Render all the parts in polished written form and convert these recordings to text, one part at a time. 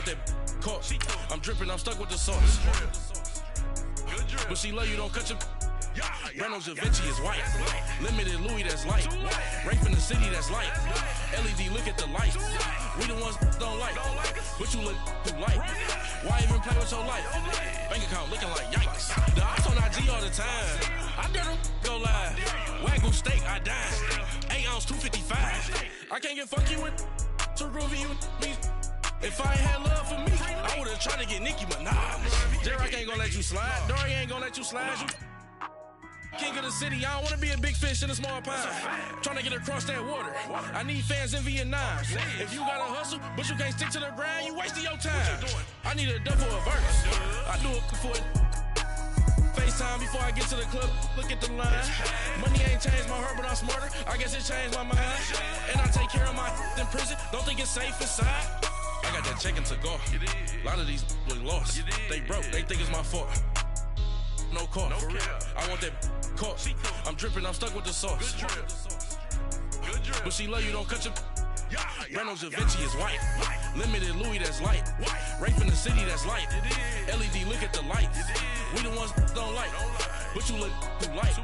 want that caught. I'm dripping, I'm stuck with the sauce. But she love you, don't cut your. Reynolds Da Vinci is white. Limited Louis, that's light. Rape in the city, that's light. LED, look at the light. We the ones don't like. But you look too light. Why even play with your life? Bank account looking like yikes. The ops on IG all the time. I dare them go live. Wagyu steak, I dine. 8 ounce, 255. I can't get funky with too groovy with me. If I ain't had love for me, I would've tried to get Nicki Minaj. J-Rock ain't gonna let you slide. Dory ain't gonna let you slide. You king of the city, I don't wanna be a big fish in a small pond. Trying to get across that water. I need fans in Vietnam. If you gotta hustle, but you can't stick to the grind, you wasting your time. I need a double a verse. I do it for it. FaceTime before I get to the club, look at the line. Money ain't changed my heart, but I'm smarter. I guess it changed my mind. And I take care of my in prison. Don't think it's safe inside. I got that chicken to go. A lot of these look lost. They broke, they think it's my fault. No call, for real. I want that caught. I'm dripping, I'm stuck with the sauce. But she love you, don't cut your. Reynolds Da Vinci is white. Limited Louis, that's light. Rape in the city, that's light. LED, look at the lights. We the ones don't like. But you look too light.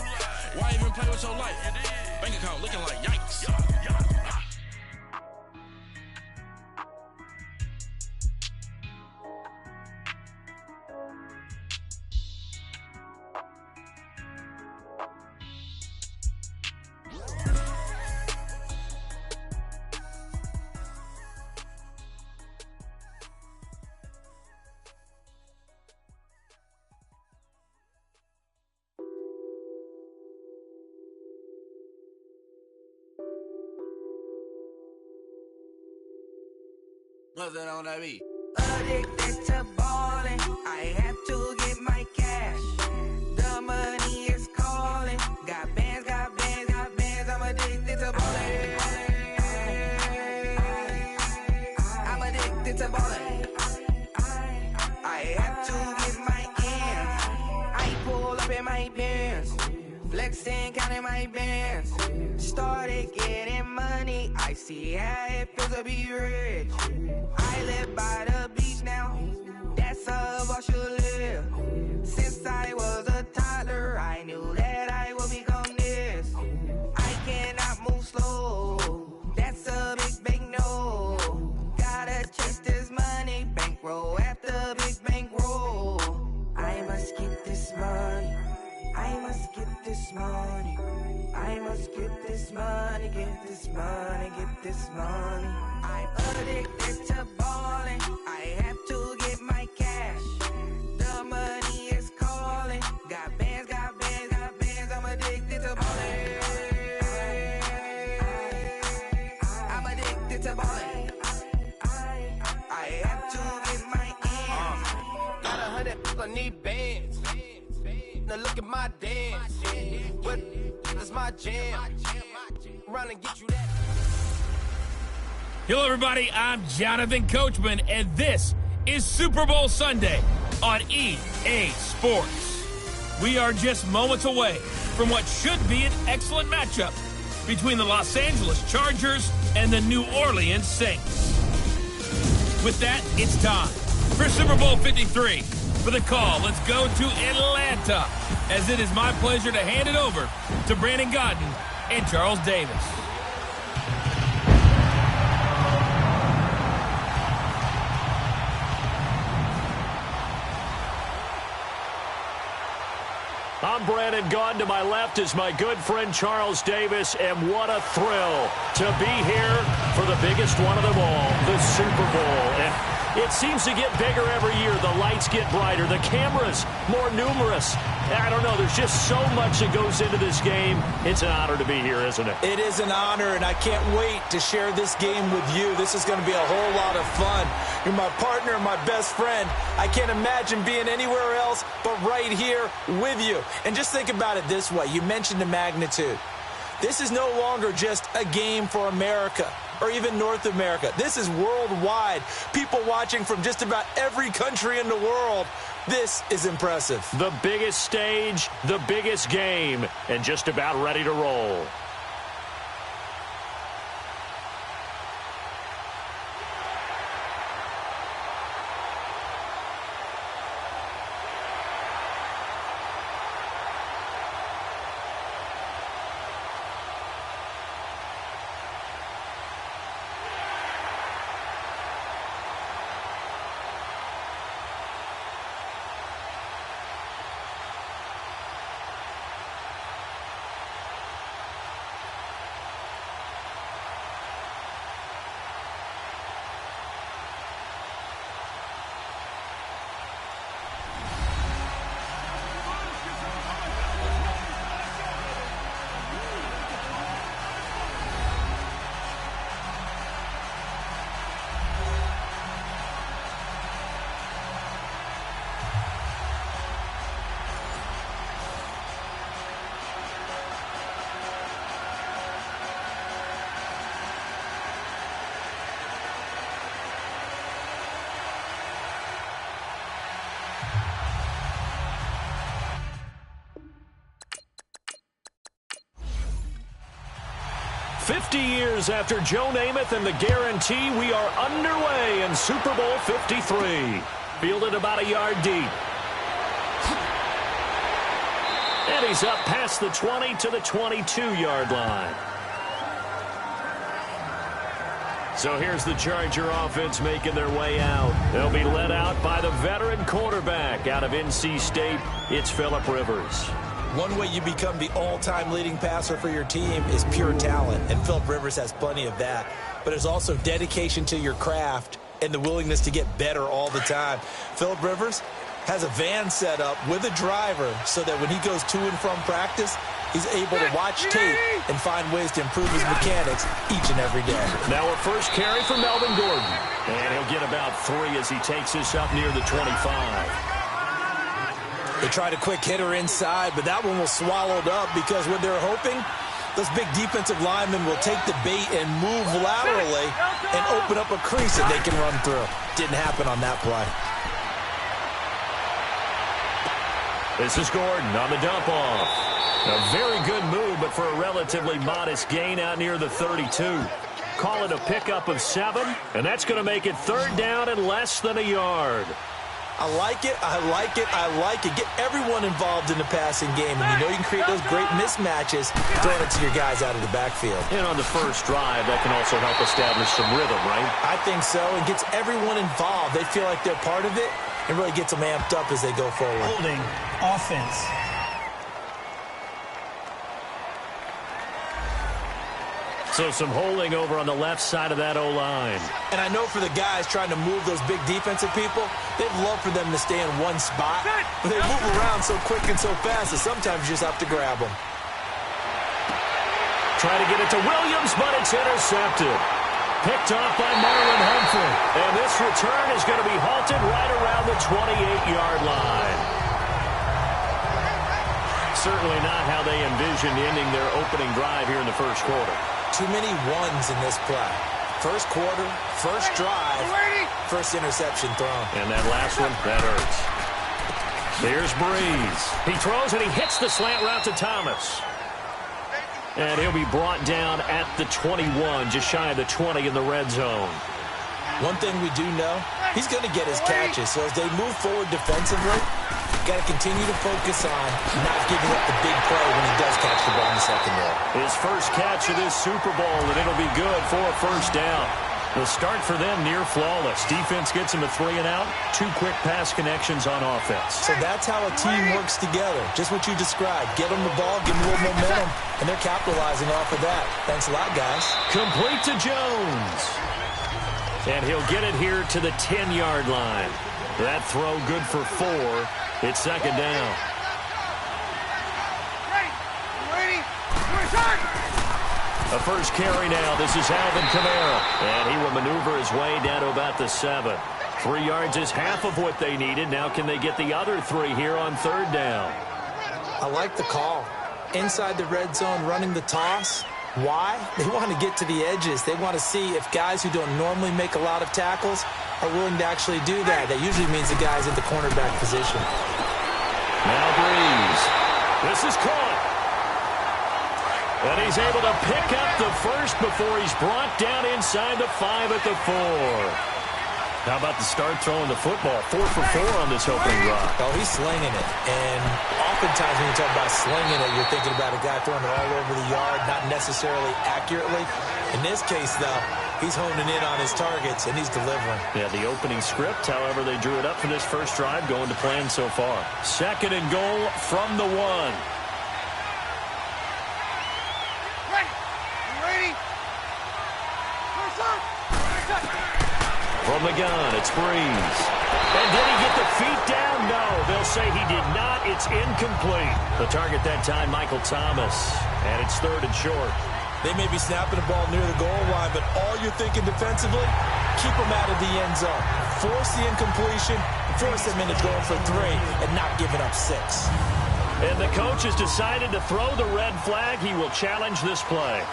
Why even play with your life? Bank account looking like yikes. What's that on that beat? Addicted to ballin', I have to get my cash. The money is calling. Got bands, got bands, got bands. I'm addicted to ballin'. I'm addicted to ballin'. I have to get my ends. I pull up in my bands, flexing, counting my bands. Started getting money. I see how it feels to be rich. I live by the beach now, that's how I should live. Since I was a toddler, I knew that I would become this. I cannot move slow, that's a big no. Gotta chase this money, bankroll after big bankroll. I must get this money, I must get this money. I must get this money, get this money, get this money. I'm addicted to ballin', I have to get my cash. The money is calling. Got bands, got bands, got bands. I'm addicted to ballin'. I'm addicted to ballin'. I have to get my ends. Got 100, I need bands. Now look at my dance. What is my jam? Run and get you that. Hello, everybody. I'm Jonathan Coachman, and this is Super Bowl Sunday on EA Sports. We are just moments away from what should be an excellent matchup between the Los Angeles Chargers and the New Orleans Saints. With that, it's time for Super Bowl 53. For the call, let's go to Atlanta, as it is my pleasure to hand it over to Brandon Godden and Charles Davis. I'm Brandon Gunn. To my left is my good friend Charles Davis, and what a thrill to be here for the biggest one of them all, the Super Bowl. And it seems to get bigger every year. The lights get brighter, the cameras more numerous. I don't know, there's just so much that goes into this game. It's an honor to be here, isn't it? It is an honor, and I can't wait to share this game with you. This is going to be a whole lot of fun. You're my partner, my best friend. I can't imagine being anywhere else but right here with you. And just think about it this way. You mentioned the magnitude. This is no longer just a game for America or even North America. This is worldwide. People watching from just about every country in the world. This is impressive. The biggest stage, the biggest game, and just about ready to roll. 50 years after Joe Namath and the guarantee, we are underway in Super Bowl 53. Fielded about a yard deep. And he's up past the 20 to the 22-yard line. So here's the Charger offense making their way out. They'll be led out by the veteran quarterback out of NC State. It's Phillip Rivers. One way you become the all-time leading passer for your team is pure talent, and Phillip Rivers has plenty of that. But there's also dedication to your craft and the willingness to get better all the time. Phillip Rivers has a van set up with a driver so that when he goes to and from practice, he's able to watch tape and find ways to improve his mechanics each and every day. Now a first carry for Melvin Gordon. And he'll get about 3 as he takes this up near the 25. They tried a quick hitter inside, but that one was swallowed up because what they're hoping, those big defensive linemen will take the bait and move laterally and open up a crease that they can run through. Didn't happen on that play. This is Gordon on the dump off. A very good move, but for a relatively modest gain out near the 32. Call it a pickup of 7, and that's going to make it 3rd down and less than a yard. I like it, I like it, I like it. Get everyone involved in the passing game, and you know you can create those great mismatches throwing it to your guys out of the backfield. And on the first drive, that can also help establish some rhythm, right? I think so. It gets everyone involved. They feel like they're part of it, and really gets them amped up as they go forward. Holding offense. So some holding over on the left side of that O-line. And I know for the guys trying to move those big defensive people, they'd love for them to stay in one spot. But they move around so quick and so fast that sometimes you just have to grab them. Try to get it to Williams, but it's intercepted. Picked off by Marlon Humphrey. And this return is going to be halted right around the 28-yard line. Certainly not how they envisioned ending their opening drive here in the first quarter. Too many ones in this play. First quarter, first drive, first interception thrown. And that last one, that hurts. Here's Breeze. He throws and he hits the slant route to Thomas. And he'll be brought down at the 21, just shy of the 20 in the red zone. One thing we do know, he's going to get his catches. So as they move forward defensively, got to continue to focus on not giving up the big play when he does catch the ball in the secondary. His first catch of this Super Bowl, and it'll be good for a first down. The start for them near flawless. Defense gets him a 3-and-out. 2 quick pass connections on offense. So that's how a team works together. Just what you described. Get them the ball, give them a little momentum, and they're capitalizing off of that. Thanks a lot, guys. Complete to Jones. And he'll get it here to the 10-yard line. That throw good for 4. It's second down. A first carry now. This is Alvin Kamara. And he will maneuver his way down to about the 7. 3 yards is half of what they needed. Now can they get the other 3 here on 3rd down? I like the call. Inside the red zone, running the toss. Why? They want to get to the edges. They want to see if guys who don't normally make a lot of tackles are willing to actually do that. That usually means the guy's in the cornerback position. Now Breeze. This is caught. And he's able to pick up the first before he's brought down inside the 5 at the 4. How about the start throwing the football? 4 for 4 on this opening drive. Oh, he's slinging it. And oftentimes when you talk about slinging it, you're thinking about a guy throwing it all over the yard, not necessarily accurately. In this case, though, he's honing in on his targets, and he's delivering. Yeah, the opening script, however, they drew it up for this first drive, going to plan so far. 2nd and goal from the 1. From the gun, it's Breeze. And did he get the feet down? No, they'll say he did not. It's incomplete. The target that time, Michael Thomas. And it's 3rd and short. They may be snapping the ball near the goal line, but all you're thinking defensively, keep them out of the end zone. Force the incompletion, force them into going for 3, and not giving up 6. And the coach has decided to throw the red flag. He will challenge this play.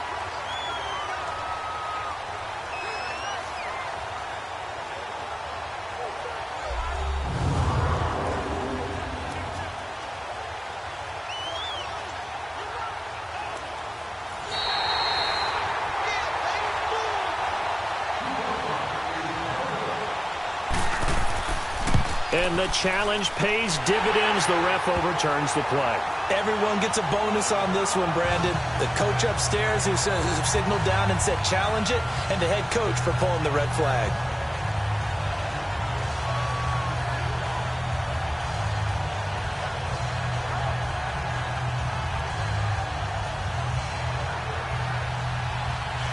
And the challenge pays dividends. The ref overturns the play. Everyone gets a bonus on this one, Brandon. The coach upstairs who signaled down and said challenge it, and the head coach for pulling the red flag.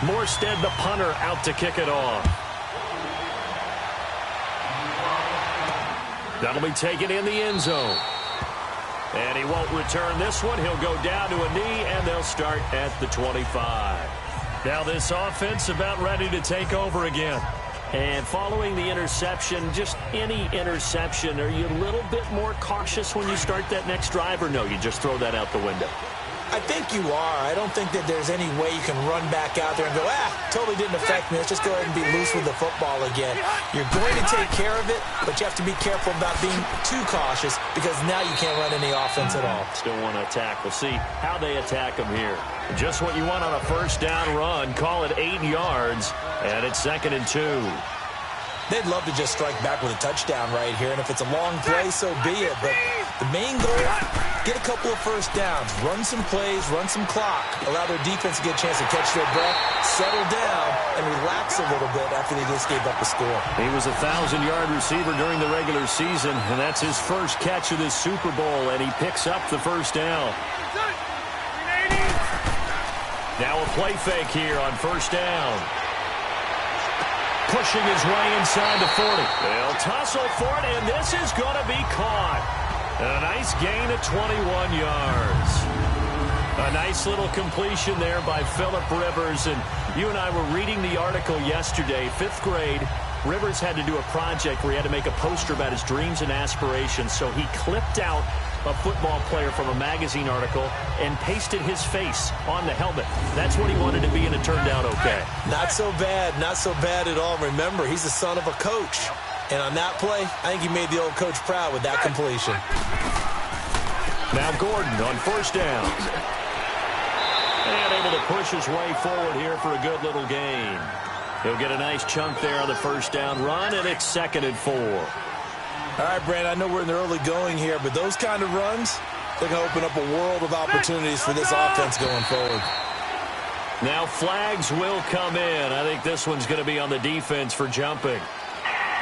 Morstead, the punter, out to kick it off. That'll be taken in the end zone. And he won't return this one. He'll go down to a knee, and they'll start at the 25. Now this offense about ready to take over again. And following the interception, just any interception, are you a little bit more cautious when you start that next drive, or no, you just throw that out the window? I think you are. I don't think that there's any way you can run back out there and go, totally didn't affect me. Let's just go ahead and be loose with the football again. You're going to take care of it, but you have to be careful about being too cautious because now you can't run any offense at all. Still want to attack. We'll see how they attack them here. Just what you want on a first down run. Call it 8 yards, and it's 2nd and 2. They'd love to just strike back with a touchdown right here, and if it's a long play, so be it. But the main goal, get a couple of first downs, run some plays, run some clock, allow their defense to get a chance to catch their breath, settle down, and relax a little bit after they just gave up the score. He was a 1,000-yard receiver during the regular season, and that's his first catch of this Super Bowl, and he picks up the first down. Now a play fake here on first down. Pushing his way inside the 40. They'll tussle for it, and this is going to be caught. A nice gain of 21 yards. A nice little completion there by Phillip Rivers. And you and I were reading the article yesterday, 5th grade. Rivers had to do a project where he had to make a poster about his dreams and aspirations. So he clipped out a football player from a magazine article and pasted his face on the helmet. That's what he wanted to be, and it turned out okay. Not so bad. Not so bad at all. Remember, he's the son of a coach. And on that play, I think he made the old coach proud with that completion. Now Gordon on first down. And able to push his way forward here for a good little gain. He'll get a nice chunk there on the first down run, and it's 2nd and 4. All right, Brand, I know we're in the early going here, but those kind of runs, they're going to open up a world of opportunities for this offense going forward. Now flags will come in. I think this one's going to be on the defense for jumping.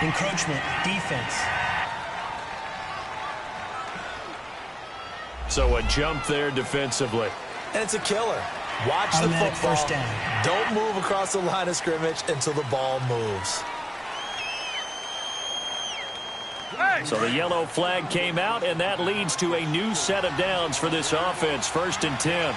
Encroachment, defense. So a jump there defensively. And it's a killer. Watch the football. First down. Don't move across the line of scrimmage until the ball moves. So the yellow flag came out, and that leads to a new set of downs for this offense. 1st and 10.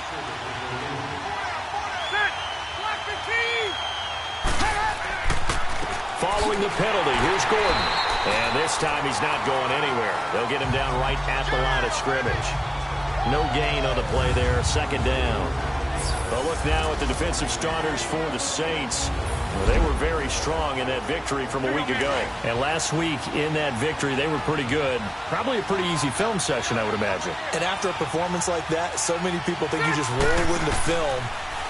Following the penalty, here's Gordon. And this time he's not going anywhere. They'll get him down right at the line of scrimmage. No gain on the play there, 2nd down. Well, look now at the defensive starters for the Saints. Well, they were very strong in that victory from a week ago. And last week in that victory, they were pretty good. Probably a pretty easy film session, I would imagine. And after a performance like that, so many people think you just roll into film,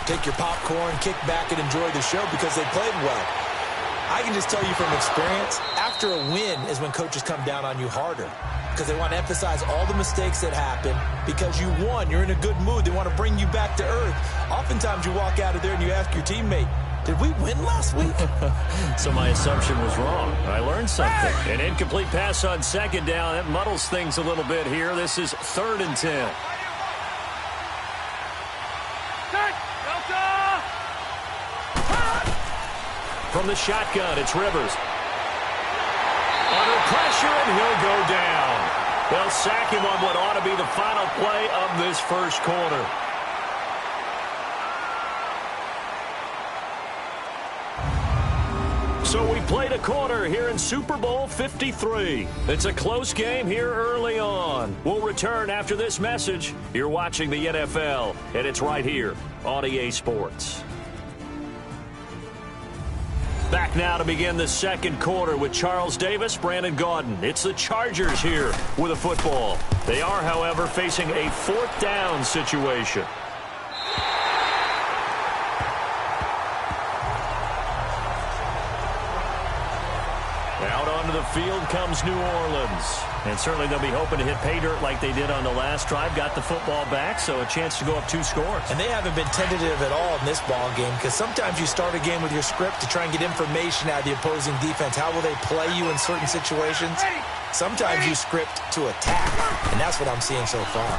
take your popcorn, kick back, and enjoy the show because they played well. I can just tell you from experience, after a win is when coaches come down on you harder because they want to emphasize all the mistakes that happen. Because you won, you're in a good mood. They want to bring you back to earth. Oftentimes you walk out of there and you ask your teammate, did we win last week? So my assumption was wrong. I learned something. An incomplete pass on 2nd down. That muddles things a little bit here. This is 3rd and 10. From the shotgun, it's Rivers. Under pressure, and he'll go down. They'll sack him on what ought to be the final play of this first quarter. So we played a quarter here in Super Bowl 53. It's a close game here early on. We'll return after this message. You're watching the NFL, and it's right here on EA Sports. Back now to begin the second quarter with Charles Davis, Brandon Gaudin. It's the Chargers here with a football. They are, however, facing a 4th down situation. Out onto the field comes New Orleans. And certainly they'll be hoping to hit pay dirt like they did on the last drive. Got the football back, so a chance to go up 2 scores. And they haven't been tentative at all in this ball game, because sometimes you start a game with your script to try and get information out of the opposing defense. How will they play you in certain situations? Sometimes you script to attack, and that's what I'm seeing so far.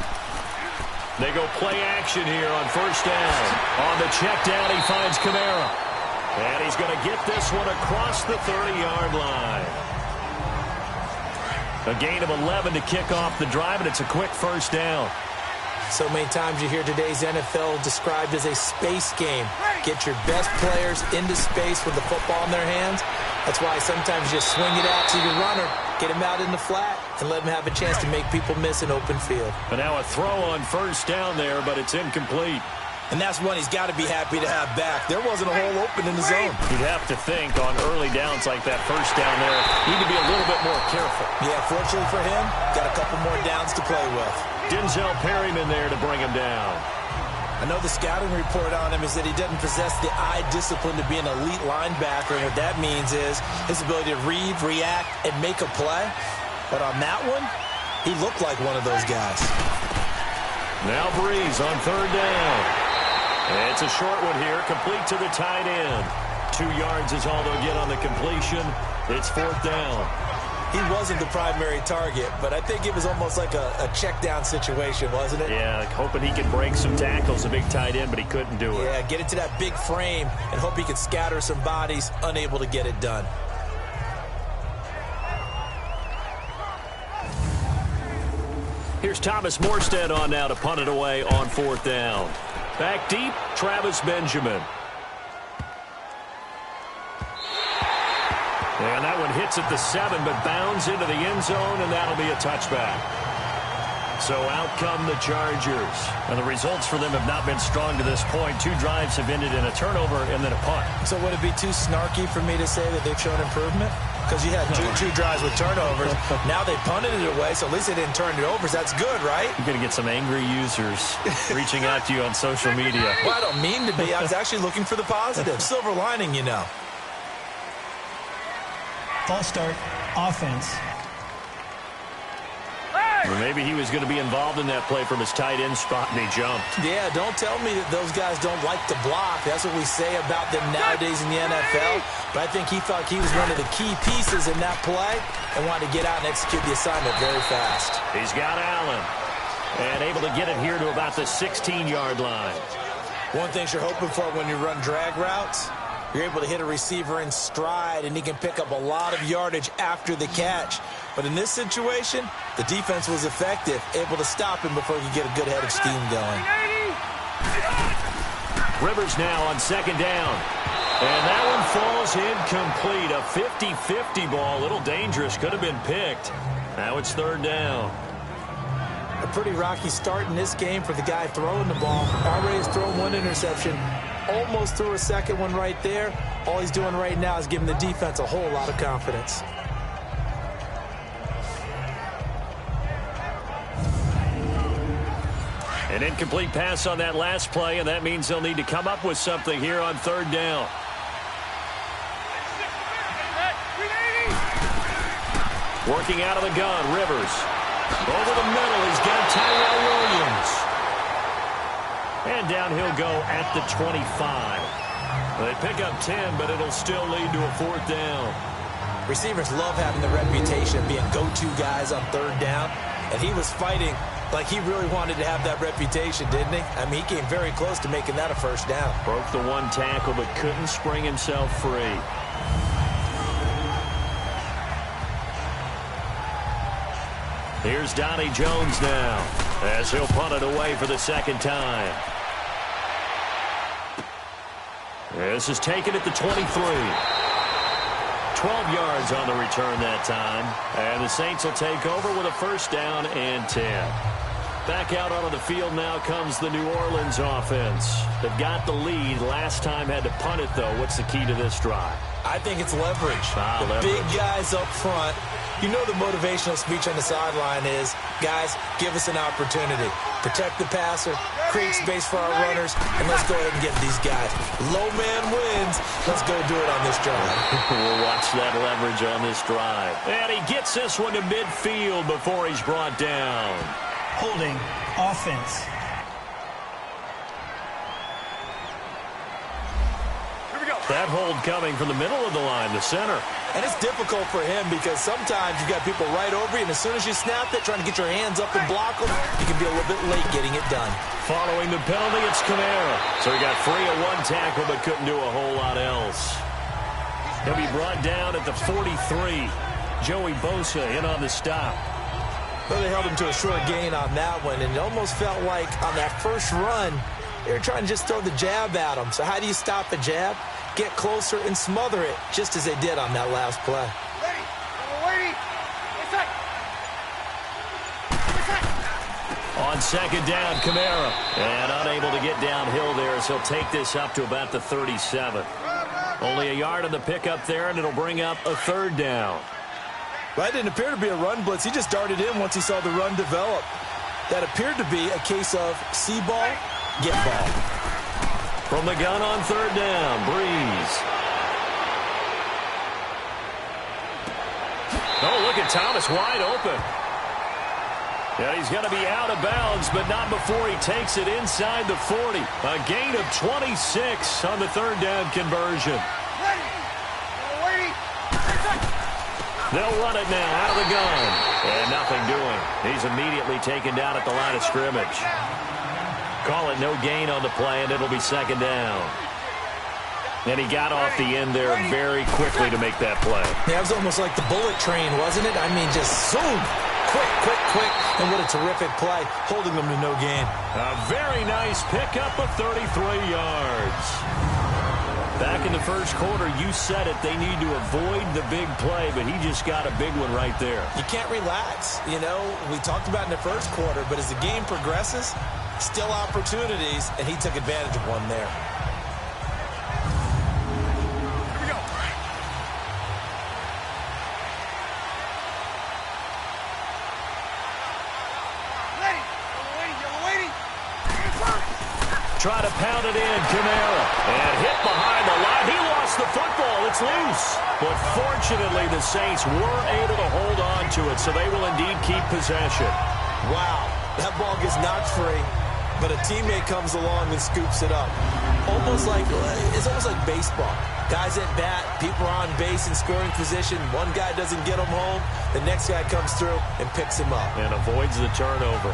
They go play action here on first down. On the check down, he finds Kamara. And he's going to get this one across the 30-yard line. A gain of 11 to kick off the drive, and it's a quick first down. So many times you hear today's NFL described as a space game. Get your best players into space with the football in their hands. That's why sometimes you just swing it out to your runner, get him out in the flat, and let him have a chance to make people miss an open field. But now a throw on first down there, but it's incomplete. And that's one he's got to be happy to have back. There wasn't a hole open in the zone. You'd have to think on early downs like that first down there, need to be a little bit more careful. Yeah, fortunately for him, got a couple more downs to play with. Denzel Perryman there to bring him down. I know the scouting report on him is that he doesn't possess the eye discipline to be an elite linebacker, and what that means is his ability to read, react, and make a play. But on that one, he looked like one of those guys. Now Breeze on third down. It's a short one here, complete to the tight end. 2 yards is all they'll get on the completion. It's fourth down. He wasn't the primary target, but I think it was almost like a check down situation, wasn't it? Yeah, like hoping he could break some tackles, a big tight end, but he couldn't do it. Yeah, get it to that big frame and hope he could scatter some bodies, unable to get it done. Here's Thomas Morstead on now to punt it away on fourth down. Back deep, Travis Benjamin. And that one hits at the 7, but bounds into the end zone, and that'll be a touchback. So out come the Chargers. And the results for them have not been strong to this point. 2 drives have ended in a turnover and then a punt. So would it be too snarky for me to say that they've shown improvement? Because you had two drives with turnovers. Now they punted it away, so at least they didn't turn it over. So that's good, right? You're going to get some angry users reaching out to you on social media. Well, I don't mean to be. I was actually looking for the positive. Silver lining, you know. False start, offense. Or maybe he was going to be involved in that play from his tight end spot, and he jumped. Yeah, don't tell me that those guys don't like to block. That's what we say about them nowadays in the NFL. But I think he thought he was one of the key pieces in that play and wanted to get out and execute the assignment very fast. He's got Allen. And able to get it here to about the 16-yard line. One thing you're hoping for when you run drag routes, you're able to hit a receiver in stride, and he can pick up a lot of yardage after the catch. But in this situation, the defense was effective, able to stop him before he could get a good head of steam going. Rivers now on second down. And that one falls incomplete. A 50-50 ball, a little dangerous, could have been picked. Now it's third down. A pretty rocky start in this game for the guy throwing the ball. Already has thrown 1 interception. Almost threw a second one right there. All he's doing right now is giving the defense a whole lot of confidence. An incomplete pass on that last play, and that means they'll need to come up with something here on third down. Working out of the gun, Rivers. Over the middle, he's got Tyrell Williams. And down he'll go at the 25. They pick up 10, but it'll still lead to a fourth down. Receivers love having the reputation of being go-to guys on third down, and he was fighting like he really wanted to have that reputation, didn't he? I mean, he came very close to making that a first down. Broke the 1 tackle, but couldn't spring himself free. Here's Donnie Jones now, as he'll punt it away for the second time. This is taken at the 23. 12 yards on the return that time. And the Saints will take over with a first down and 10. Back out onto the field now comes the New Orleans offense. They've got the lead. Last time had to punt it, though. What's the key to this drive? I think it's leverage. Leverage. Big guys up front. You know the motivational speech on the sideline is, guys, give us an opportunity. protect the passer, create space for our runners, and let's go ahead and get these guys. Low man wins. Let's go do it on this drive. We'll watch that leverage on this drive. And he gets this one to midfield before he's brought down. Holding offense. That hold coming from the middle of the line, the center. And it's difficult for him because sometimes you've got people right over you, and as soon as you snap it, trying to get your hands up and block them, you can be a little bit late getting it done. Following the penalty, it's Kamara. So he got free of one tackle but couldn't do a whole lot else. He'll be brought down at the 43. Joey Bosa in on the stop. Well, they held him to a short gain on that one, and it almost felt like on that first run, they were trying to just throw the jab at him. So how do you stop a jab? Get closer and smother it, just as they did on that last play. On second down, Kamara. And unable to get downhill there, so he'll take this up to about the 37. Only a yard on the pickup there, and it'll bring up a third down. Well, that didn't appear to be a run blitz. He just darted in once he saw the run develop. That appeared to be a case of see ball, get ball. From the gun on third down, Breeze. Oh, look at Thomas wide open. Yeah, he's going to be out of bounds, but not before he takes it inside the 40. A gain of 26 on the third down conversion. They'll run it now out of the gun. And nothing doing. He's immediately taken down at the line of scrimmage. Call it no gain on the play, and it'll be second down. And he got off the end there very quickly to make that play. Yeah, it was almost like the bullet train, wasn't it? I mean, just zoom. Quick, quick, quick. And what a terrific play, holding them to no gain. A very nice pickup of 33 yards. Back in the first quarter, you said it, they need to avoid the big play, but he just got a big one right there. You can't relax. You know, we talked about in the first quarter, but as the game progresses, still opportunities, and he took advantage of one there. Try to pound it in, Kamara. And hit behind the line. He lost the football. It's loose. But fortunately, the Saints were able to hold on to it, so they will indeed keep possession. Wow, that ball gets knocked free, but a teammate comes along and scoops it up. It's almost like baseball. Guys at bat, people are on base in scoring position. One guy doesn't get him home. The next guy comes through and picks him up. And avoids the turnover.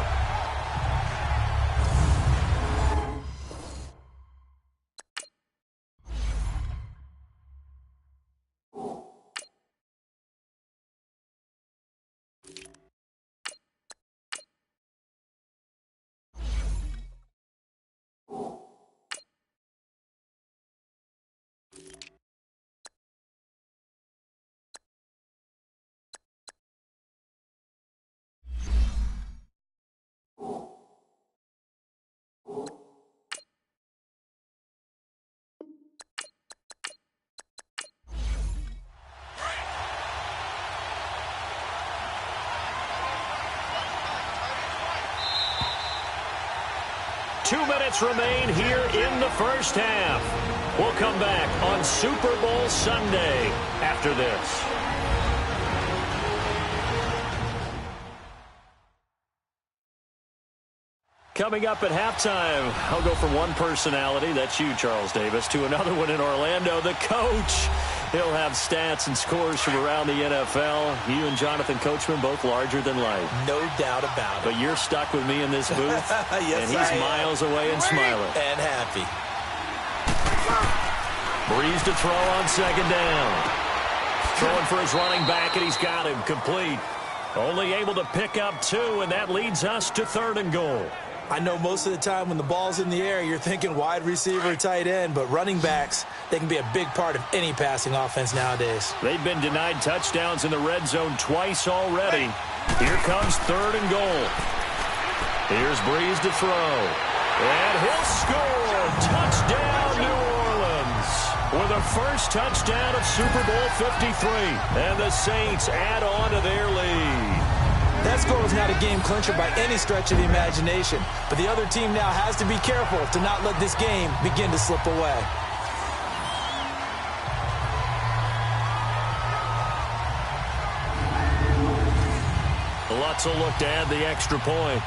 Two minutes remain here in the first half. We'll come back on Super Bowl Sunday after this. Coming up at halftime, I'll go from one personality, that's you, Charles Davis, to another one in Orlando, the coach. He'll have stats and scores from around the NFL. You and Jonathan Coachman, both larger than life. No doubt about it. But you're stuck with me in this booth, yes, and he's miles away and smiling. And happy. Breeze to throw on second down. Throwing for his running back, and he's got him complete. Only able to pick up two, and that leads us to third and goal. I know most of the time when the ball's in the air, you're thinking wide receiver, tight end, but running backs, they can be a big part of any passing offense nowadays. They've been denied touchdowns in the red zone twice already. Here comes third and goal. Here's Breeze to throw. And he'll score. Touchdown, New Orleans. With a first touchdown of Super Bowl 53. And the Saints add on to their lead. That score was not a game clincher by any stretch of the imagination, but the other team now has to be careful to not let this game begin to slip away. Lutz will look to add the extra point.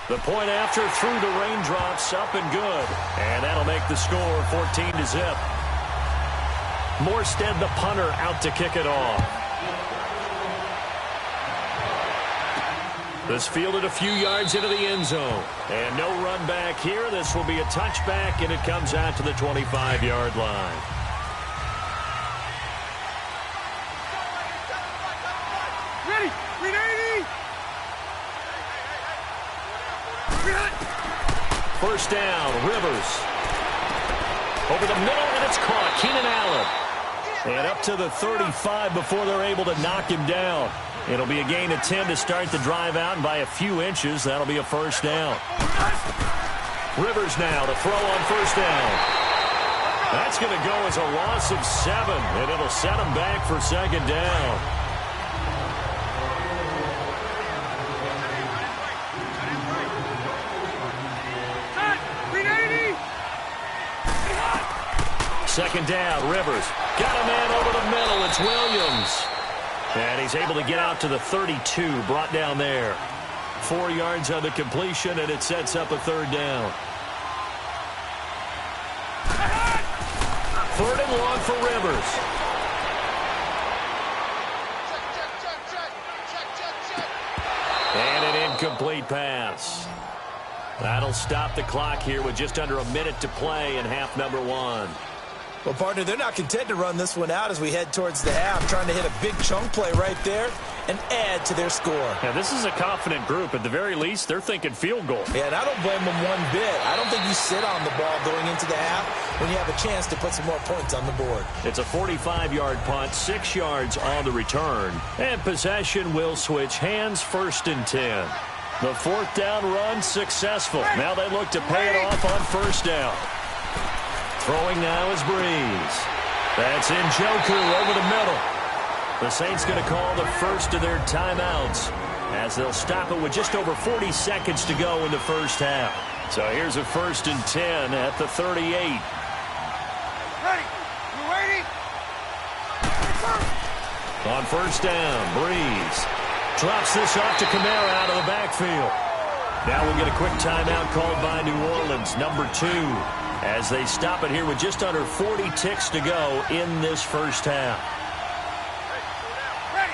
The point after through the raindrops, up and good. And that'll make the score 14-0. Morstead, the punter, out to kick it off. This fielded a few yards into the end zone. And no run back here. This will be a touchback, and it comes out to the 25-yard line. Ready? 380! First down, Rivers. Over the middle, and it's caught. Keenan Allen. And up to the 35 before they're able to knock him down. It'll be a gain of 10 to start the drive out, and by a few inches, that'll be a first down. Rivers now to throw on first down. That's going to go as a loss of 7, and it'll set him back for second down. Second down, Rivers. Got a man over the middle. It's Williams. And he's able to get out to the 32, brought down there. 4 yards on the completion, and it sets up a third down. Third and long for Rivers. And an incomplete pass. That'll stop the clock here with just under a minute to play in half number 1. Well, partner, they're not content to run this one out as we head towards the half, trying to hit a big chunk play right there and add to their score. Yeah, this is a confident group. At the very least, they're thinking field goal. Yeah, and I don't blame them one bit. I don't think you sit on the ball going into the half when you have a chance to put some more points on the board. It's a 45-yard punt, 6 yards on the return. And possession will switch hands, first and 10. The fourth down run successful. Now they look to pay it off on first down. Throwing now is Breeze. That's Njoku over the middle. The Saints going to call the first of their timeouts as they'll stop it with just over 40 seconds to go in the first half. So here's a first and 10 at the 38. Ready? You ready? On first down, Breeze drops this off to Kamara out of the backfield. Now we'll get a quick timeout called by New Orleans, number 2. As they stop it here with just under 40 ticks to go in this first half. Ready?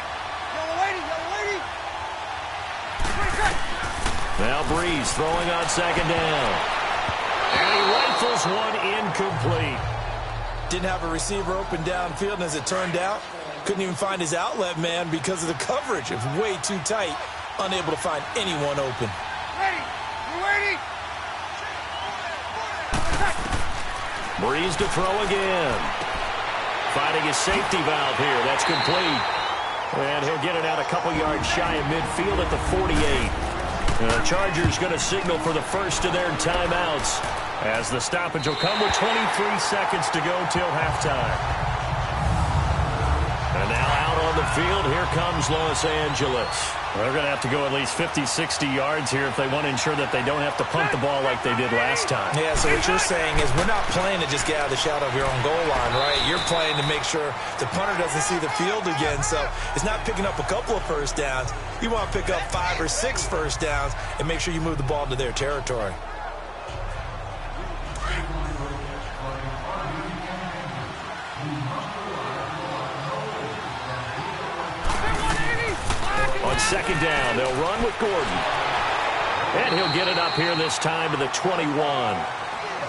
Yellow lady, Now Breeze throwing on second down. And he rifles one incomplete. Didn't have a receiver open downfield, and as it turned out, couldn't even find his outlet man because of the coverage. It was way too tight, unable to find anyone open. Ready? You ready? Breeze to throw again. Finding his safety valve here. That's complete. And he'll get it out a couple yards shy of midfield at the 48. The Chargers going to signal for the first of their timeouts as the stoppage will come with 23 seconds to go till halftime. And now out on the field, here comes Los Angeles. They're going to have to go at least 50, 60 yards here if they want to ensure that they don't have to punt the ball like they did last time. Yeah, so what you're saying is we're not playing to just get out of the shadow of your own goal line, right? You're playing to make sure the punter doesn't see the field again. So it's not picking up a couple of first downs. You want to pick up 5 or 6 first downs and make sure you move the ball into their territory. On second down, they'll run with Gordon. And he'll get it up here this time to the 21.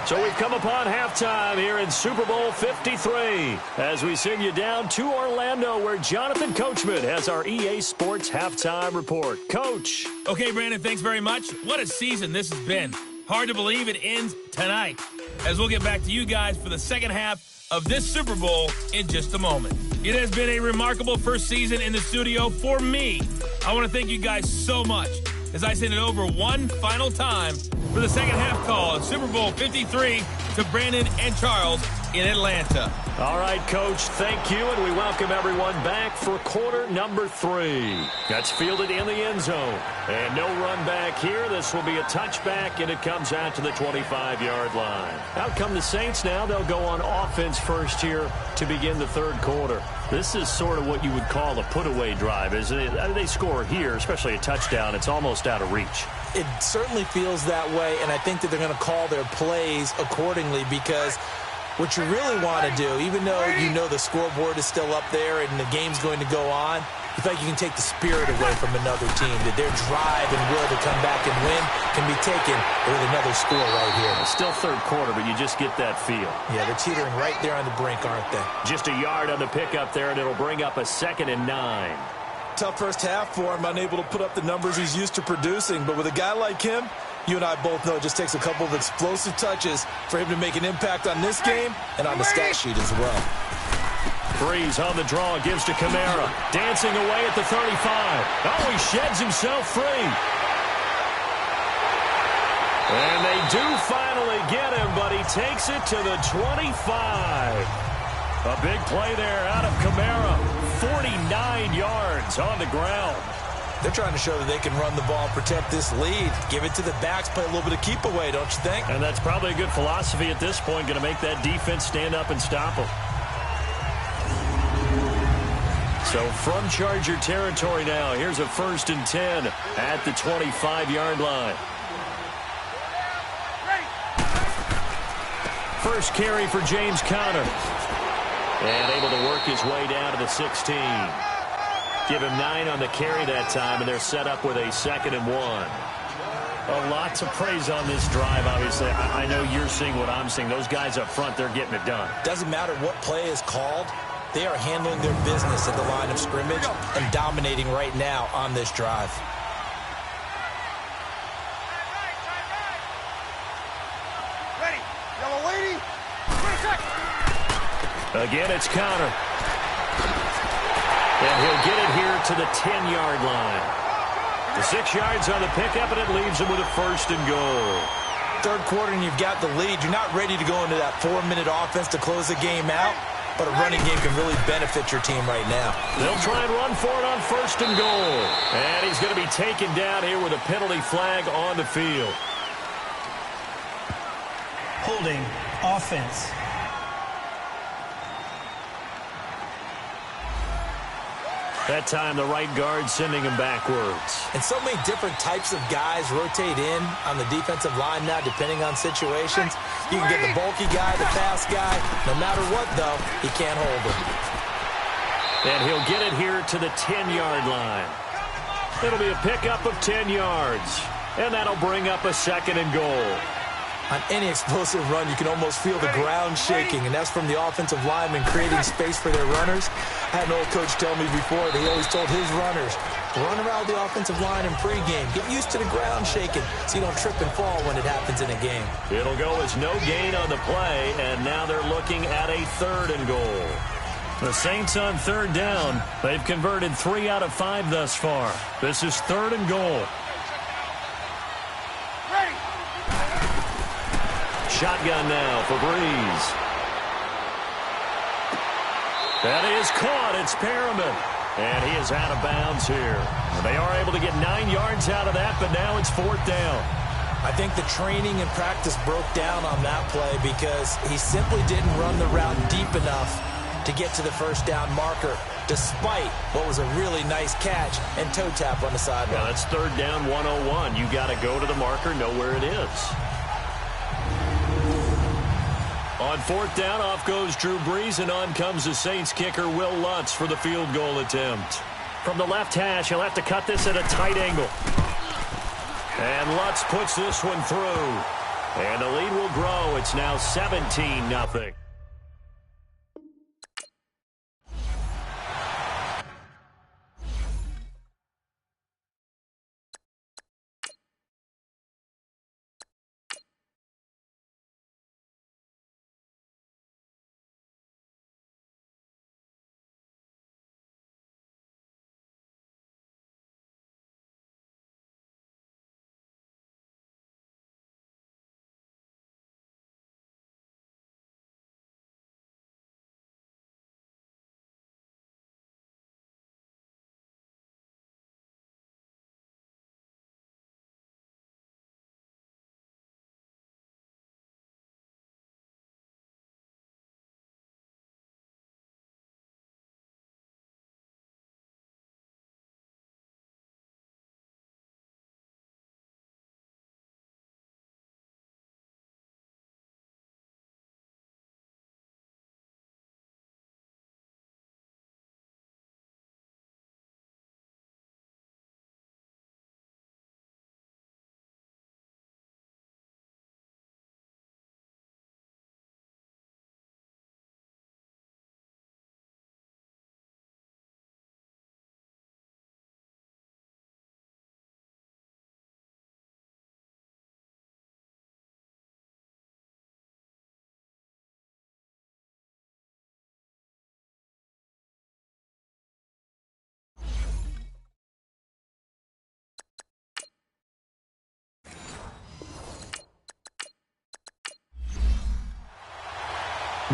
So we've come upon halftime here in Super Bowl 53 as we send you down to Orlando where Jonathan Coachman has our EA Sports Halftime Report. Coach. Okay, Brandon, thanks very much. What a season this has been. Hard to believe it ends tonight as we'll get back to you guys for the second half of this Super Bowl in just a moment. It has been a remarkable first season in the studio for me. I want to thank you guys so much as I send it over one final time for the second half call of Super Bowl 53 to Brandon and Charles. in Atlanta. All right, Coach, thank you, and we welcome everyone back for quarter number 3. That's fielded in the end zone. And no run back here. This will be a touchback, and it comes out to the 25-yard line. Out come the Saints now. They'll go on offense first here to begin the third quarter. This is sort of what you would call a put-away drive, isn't it? They score here, especially a touchdown. It's almost out of reach. It certainly feels that way, and I think that they're going to call their plays accordingly because what you really want to do, even though you know the scoreboard is still up there and the game's going to go on, you feel like you can take the spirit away from another team, that their drive and will to come back and win can be taken with another score right here. It's still third quarter, but you just get that feel. Yeah, they're teetering right there on the brink, aren't they? Just a yard on the pickup there, and it'll bring up a 2nd and 9. Tough first half for him, unable to put up the numbers he's used to producing, but with a guy like him, you and I both know it just takes a couple of explosive touches for him to make an impact on this game and on the stat sheet as well. Breeze on the draw, gives to Kamara. Dancing away at the 35. Oh, he sheds himself free. And they do finally get him, but he takes it to the 25. A big play there out of Kamara. 49 yards on the ground. They're trying to show that they can run the ball, protect this lead. Give it to the backs, play a little bit of keep away, don't you think? And that's probably a good philosophy at this point, going to make that defense stand up and stop them. So from Charger territory now, here's a 1st and 10 at the 25-yard line. First carry for James Conner. And able to work his way down to the 16. Give him 9 on the carry that time, and they're set up with a 2nd and 1. A lot to praise on this drive, obviously. I know you're seeing what I'm seeing. Those guys up front, they're getting it done. Doesn't matter what play is called. They are handling their business at the line of scrimmage and dominating right now on this drive. Ready. Yellow lady. Again, it's Conner. And he'll get it here to the 10-yard line. The 6 yards on the pickup, and it leaves him with a 1st and goal. Third quarter, and you've got the lead. You're not ready to go into that 4-minute offense to close the game out, but a running game can really benefit your team right now. They'll try and run for it on 1st and goal. And he's going to be taken down here with a penalty flag on the field. Holding offense. That time, the right guard sending him backwards. And so many different types of guys rotate in on the defensive line now, depending on situations. You can get the bulky guy, the fast guy. No matter what, though, he can't hold him. And he'll get it here to the 10-yard line. It'll be a pickup of 10 yards. And that'll bring up a 2nd and goal. On any explosive run, you can almost feel the ground shaking, and that's from the offensive linemen creating space for their runners. I had an old coach tell me before that he always told his runners, run around the offensive line in pregame. Get used to the ground shaking so you don't trip and fall when it happens in a game. It'll go as no gain on the play, and now they're looking at a 3rd and goal. The Saints on 3rd down. They've converted 3 out of 5 thus far. This is 3rd and goal. Shotgun now for Breeze. That is caught. It's Perriman. And he is out of bounds here. They are able to get 9 yards out of that, but now it's 4th down. I think the training and practice broke down on that play because he simply didn't run the route deep enough to get to the 1st down marker, despite what was a really nice catch and toe tap on the sideline. Yeah, that's 3rd down 101. You got to go to the marker, know where it is. On 4th down, off goes Drew Brees, and on comes the Saints kicker, Will Lutz, for the field goal attempt. From the left hash, he'll have to cut this at a tight angle. And Lutz puts this one through. And the lead will grow. It's now 17-0.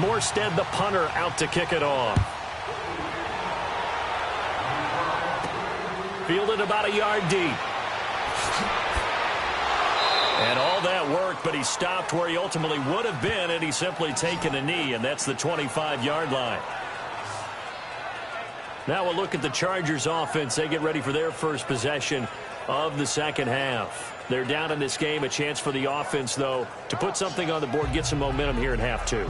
Morstead, the punter, out to kick it off. Fielded about a yard deep. And all that work, but he stopped where he ultimately would have been had he simply taken a knee, and that's the 25-yard line. Now we'll look at the Chargers offense. They get ready for their first possession of the second half. They're down in this game. A chance for the offense, though, to put something on the board, get some momentum here in half two.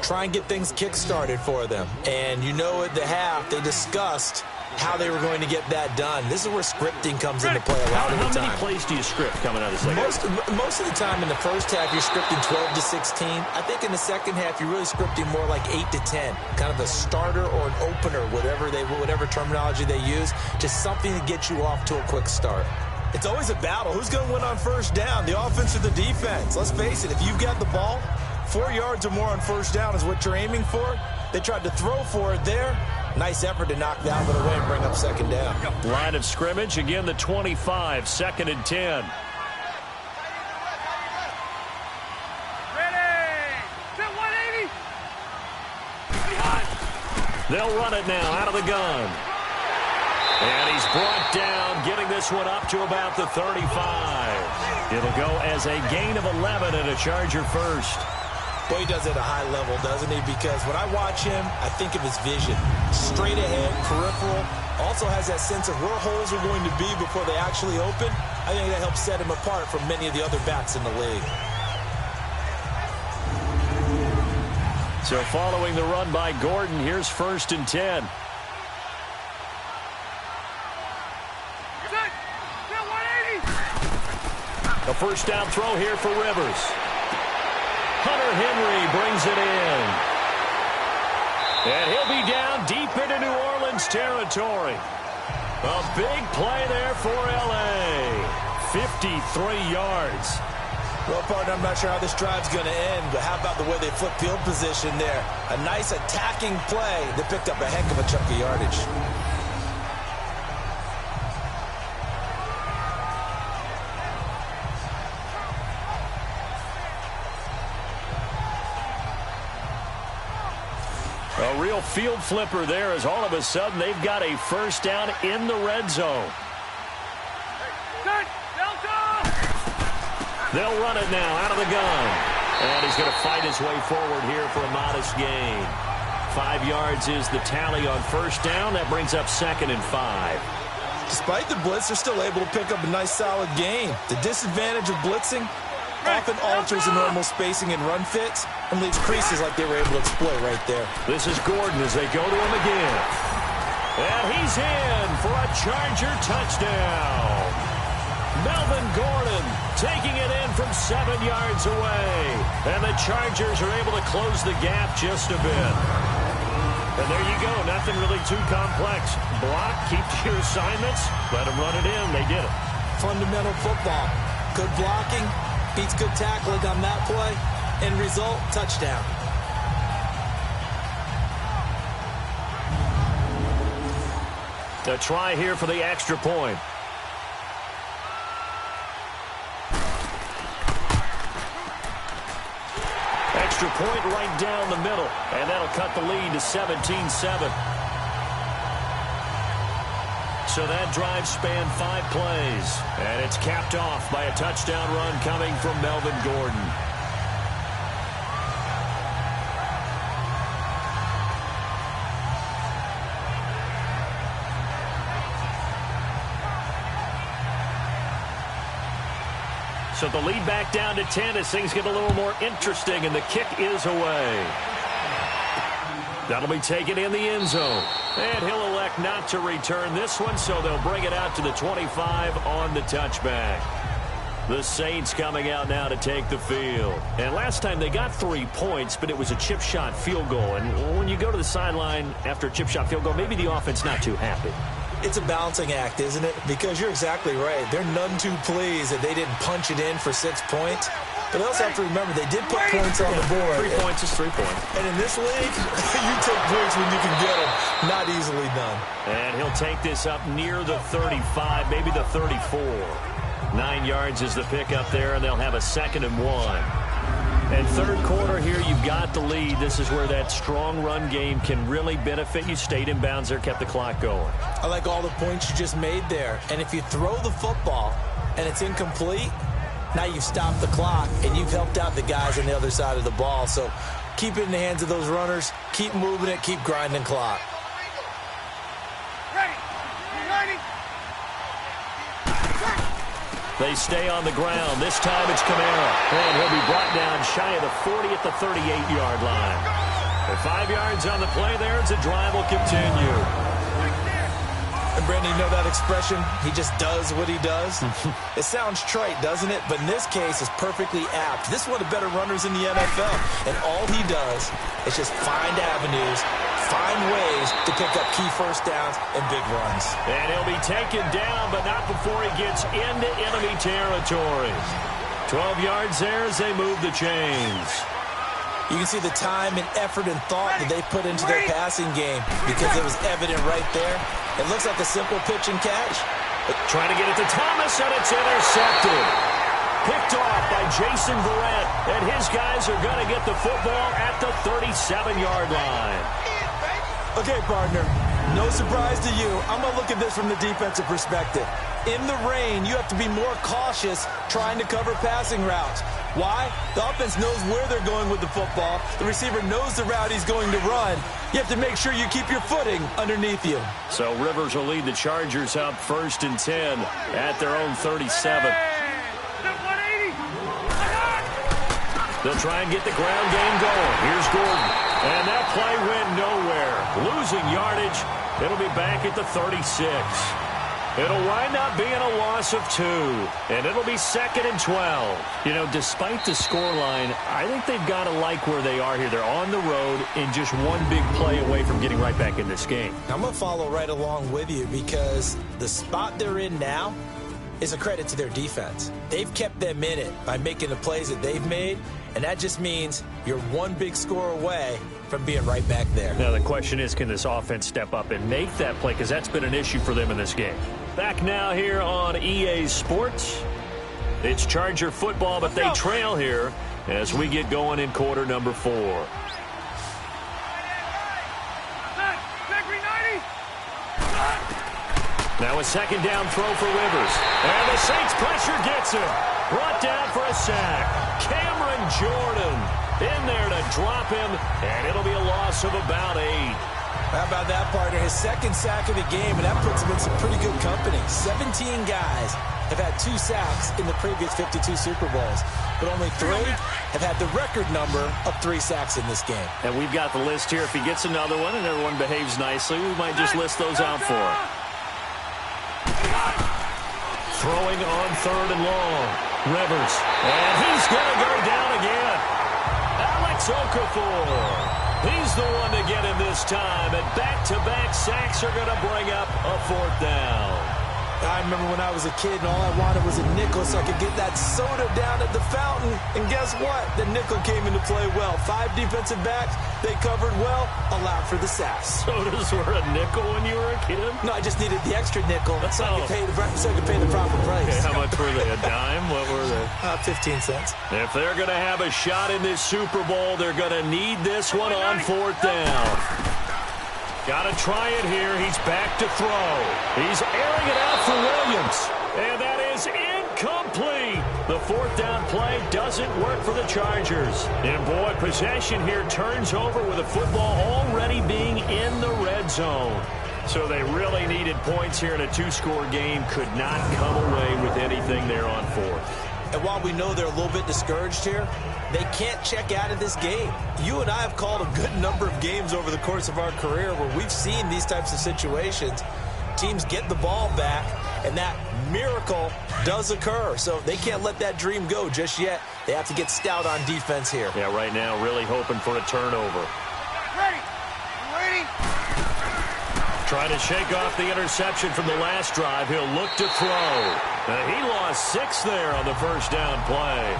Try and get things kick-started for them. And you know at the half, they discussed how they were going to get that done. This is where scripting comes into play a lot of the time. How many plays do you script coming out of the second half? Most of the time in the first half, you're scripting 12 to 16. I think in the second half, you're really scripting more like 8 to 10. Kind of a starter or an opener, whatever terminology they use. Just something to get you off to a quick start. It's always a battle. Who's going to win on first down, the offense or the defense? Let's face it, if you've got the ball, 4 yards or more on first down is what you're aiming for. They tried to throw for it there. Nice effort to knock that one away and bring up second down. Line of scrimmage, again the 25, 2nd and 10. They'll run it now out of the gun. And he's brought down, getting this one up to about the 35. It'll go as a gain of 11 and a Charger first. Boy, he does it at a high level, doesn't he? Because when I watch him, I think of his vision. Straight ahead, peripheral. Also has that sense of where holes are going to be before they actually open. I think that helps set him apart from many of the other backs in the league. So following the run by Gordon, here's 1st and 10. A first down throw here for Rivers. Hunter Henry brings it in. And he'll be down deep into New Orleans territory. A big play there for L.A. 53 yards. Well, partner, I'm not sure how this drive's going to end, but how about the way they flip field position there? A nice attacking play that picked up a heck of a chunk of yardage. A real field flipper there as all of a sudden they've got a first down in the red zone. They'll run it now out of the gun. And he's going to fight his way forward here for a modest gain. 5 yards is the tally on first down. That brings up 2nd and 5. Despite the blitz, they're still able to pick up a nice solid gain. The disadvantage of blitzing often alters the normal spacing and run fits and leaves creases like they were able to exploit right there. This is Gordon as they go to him again. And he's in for a Charger touchdown. Melvin Gordon taking it in from 7 yards away. And the Chargers are able to close the gap just a bit. And there you go. Nothing really too complex. Block, keep to your assignments, let them run it in. They did it. Fundamental football. Good blocking, beats good tackling on that play. End result, touchdown. A try here for the extra point. Extra point right down the middle, and that'll cut the lead to 17-7. So that drive spanned 5 plays, and it's capped off by a touchdown run coming from Melvin Gordon. So the lead back down to 10 as things get a little more interesting, and the kick is away. That'll be taken in the end zone. And he'll elect not to return this one, so they'll bring it out to the 25 on the touchback. The Saints coming out now to take the field. And last time they got 3 points, but it was a chip shot field goal. And when you go to the sideline after a chip shot field goal, maybe the offense not too happy. It's a balancing act, isn't it? Because you're exactly right. They're none too pleased that they didn't punch it in for 6 points. But they also have to remember they did put points on the board. 3 points is 3 points. And in this league, you take points when you can get them. Not easily done. And he'll take this up near the 35, maybe the 34. 9 yards is the pickup there, and they'll have a 2nd and 1. And third quarter here, you've got the lead. This is where that strong run game can really benefit you. Stayed in bounds there, kept the clock going. I like all the points you just made there. And if you throw the football and it's incomplete, now you've stopped the clock and you've helped out the guys on the other side of the ball. So keep it in the hands of those runners. Keep moving it. Keep grinding clock. They stay on the ground. This time it's Kamara. And he'll be brought down shy of the 40 at the 38-yard line. With 5 yards on the play there, as the drive will continue. And Brandon, you know that expression? He just does what he does. It sounds trite, doesn't it? But in this case, it's perfectly apt. This is one of the better runners in the NFL. And all he does is just find avenues, find ways to pick up key first downs and big runs. And he'll be taken down, but not before he gets into enemy territory. 12 yards there as they move the chains. You can see the time and effort and thought that they put into their passing game because it was evident right there. It looks like a simple pitch and catch. But trying to get it to Thomas, and it's intercepted. Picked off by Jason Verrett, and his guys are going to get the football at the 37-yard line. Okay, partner, no surprise to you. I'm going to look at this from the defensive perspective. In the rain, you have to be more cautious trying to cover passing routes. Why? The offense knows where they're going with the football. The receiver knows the route he's going to run. You have to make sure you keep your footing underneath you. So Rivers will lead the Chargers up 1st and 10 at their own 37. They'll try and get the ground game going. Here's Gordon. And that play went nowhere. Losing yardage. It'll be back at the 36. It'll wind up being a loss of 2. And it'll be 2nd and 12. You know, despite the scoreline, I think they've got to like where they are here. They're on the road and just one big play away from getting right back in this game. I'm going to follow right along with you because the spot they're in now is a credit to their defense. They've kept them in it by making the plays that they've made, and that just means you're one big score away from being right back there. Now the question is, can this offense step up and make that play? Because that's been an issue for them in this game. Back now here on EA Sports. It's Charger football, but they trail here as we get going in quarter number 4. Now a 2nd down throw for Rivers. And the Saints pressure gets him. Brought down for a sack. Cameron Jordan in there to drop him, and it'll be a loss of about 8. How about that, partner? His 2nd sack of the game, and that puts him in some pretty good company. 17 guys have had 2 sacks in the previous 52 Super Bowls, but only 3 have had the record number of 3 sacks in this game. And we've got the list here. If he gets another one and everyone behaves nicely, we might just list those out for him. Throwing on 3rd and long. Rivers. And he's going to go down again. Alex Okafor. He's the one to get him this time. And back-to-back sacks are going to bring up a 4th down. I remember when I was a kid and all I wanted was a nickel so I could get that soda down at the fountain. And guess what? The nickel came into play well. 5 defensive backs, they covered well, allowed for the sacks. Sodas were a nickel when you were a kid? No, I just needed the extra nickel so I could pay the proper price. Okay, how much were they? A dime? What were they? 15 cents. If they're going to have a shot in this Super Bowl, they're going to need this one on 4th down. Got to try it here. He's back to throw. He's airing it out for Williams. And that is incomplete. The 4th down play doesn't work for the Chargers. And boy, possession here turns over with the football already being in the red zone. So they really needed points here in a 2-score game. Could not come away with anything there on 4th. And while we know they're a little bit discouraged here, they can't check out of this game. You and I have called a good number of games over the course of our career where we've seen these types of situations. Teams get the ball back, and that miracle does occur. So they can't let that dream go just yet. They have to get stout on defense here. Yeah, right now really hoping for a turnover. Ready. Waiting. Trying to shake off the interception from the last drive. He'll look to throw. He lost 6 there on the 1st down play.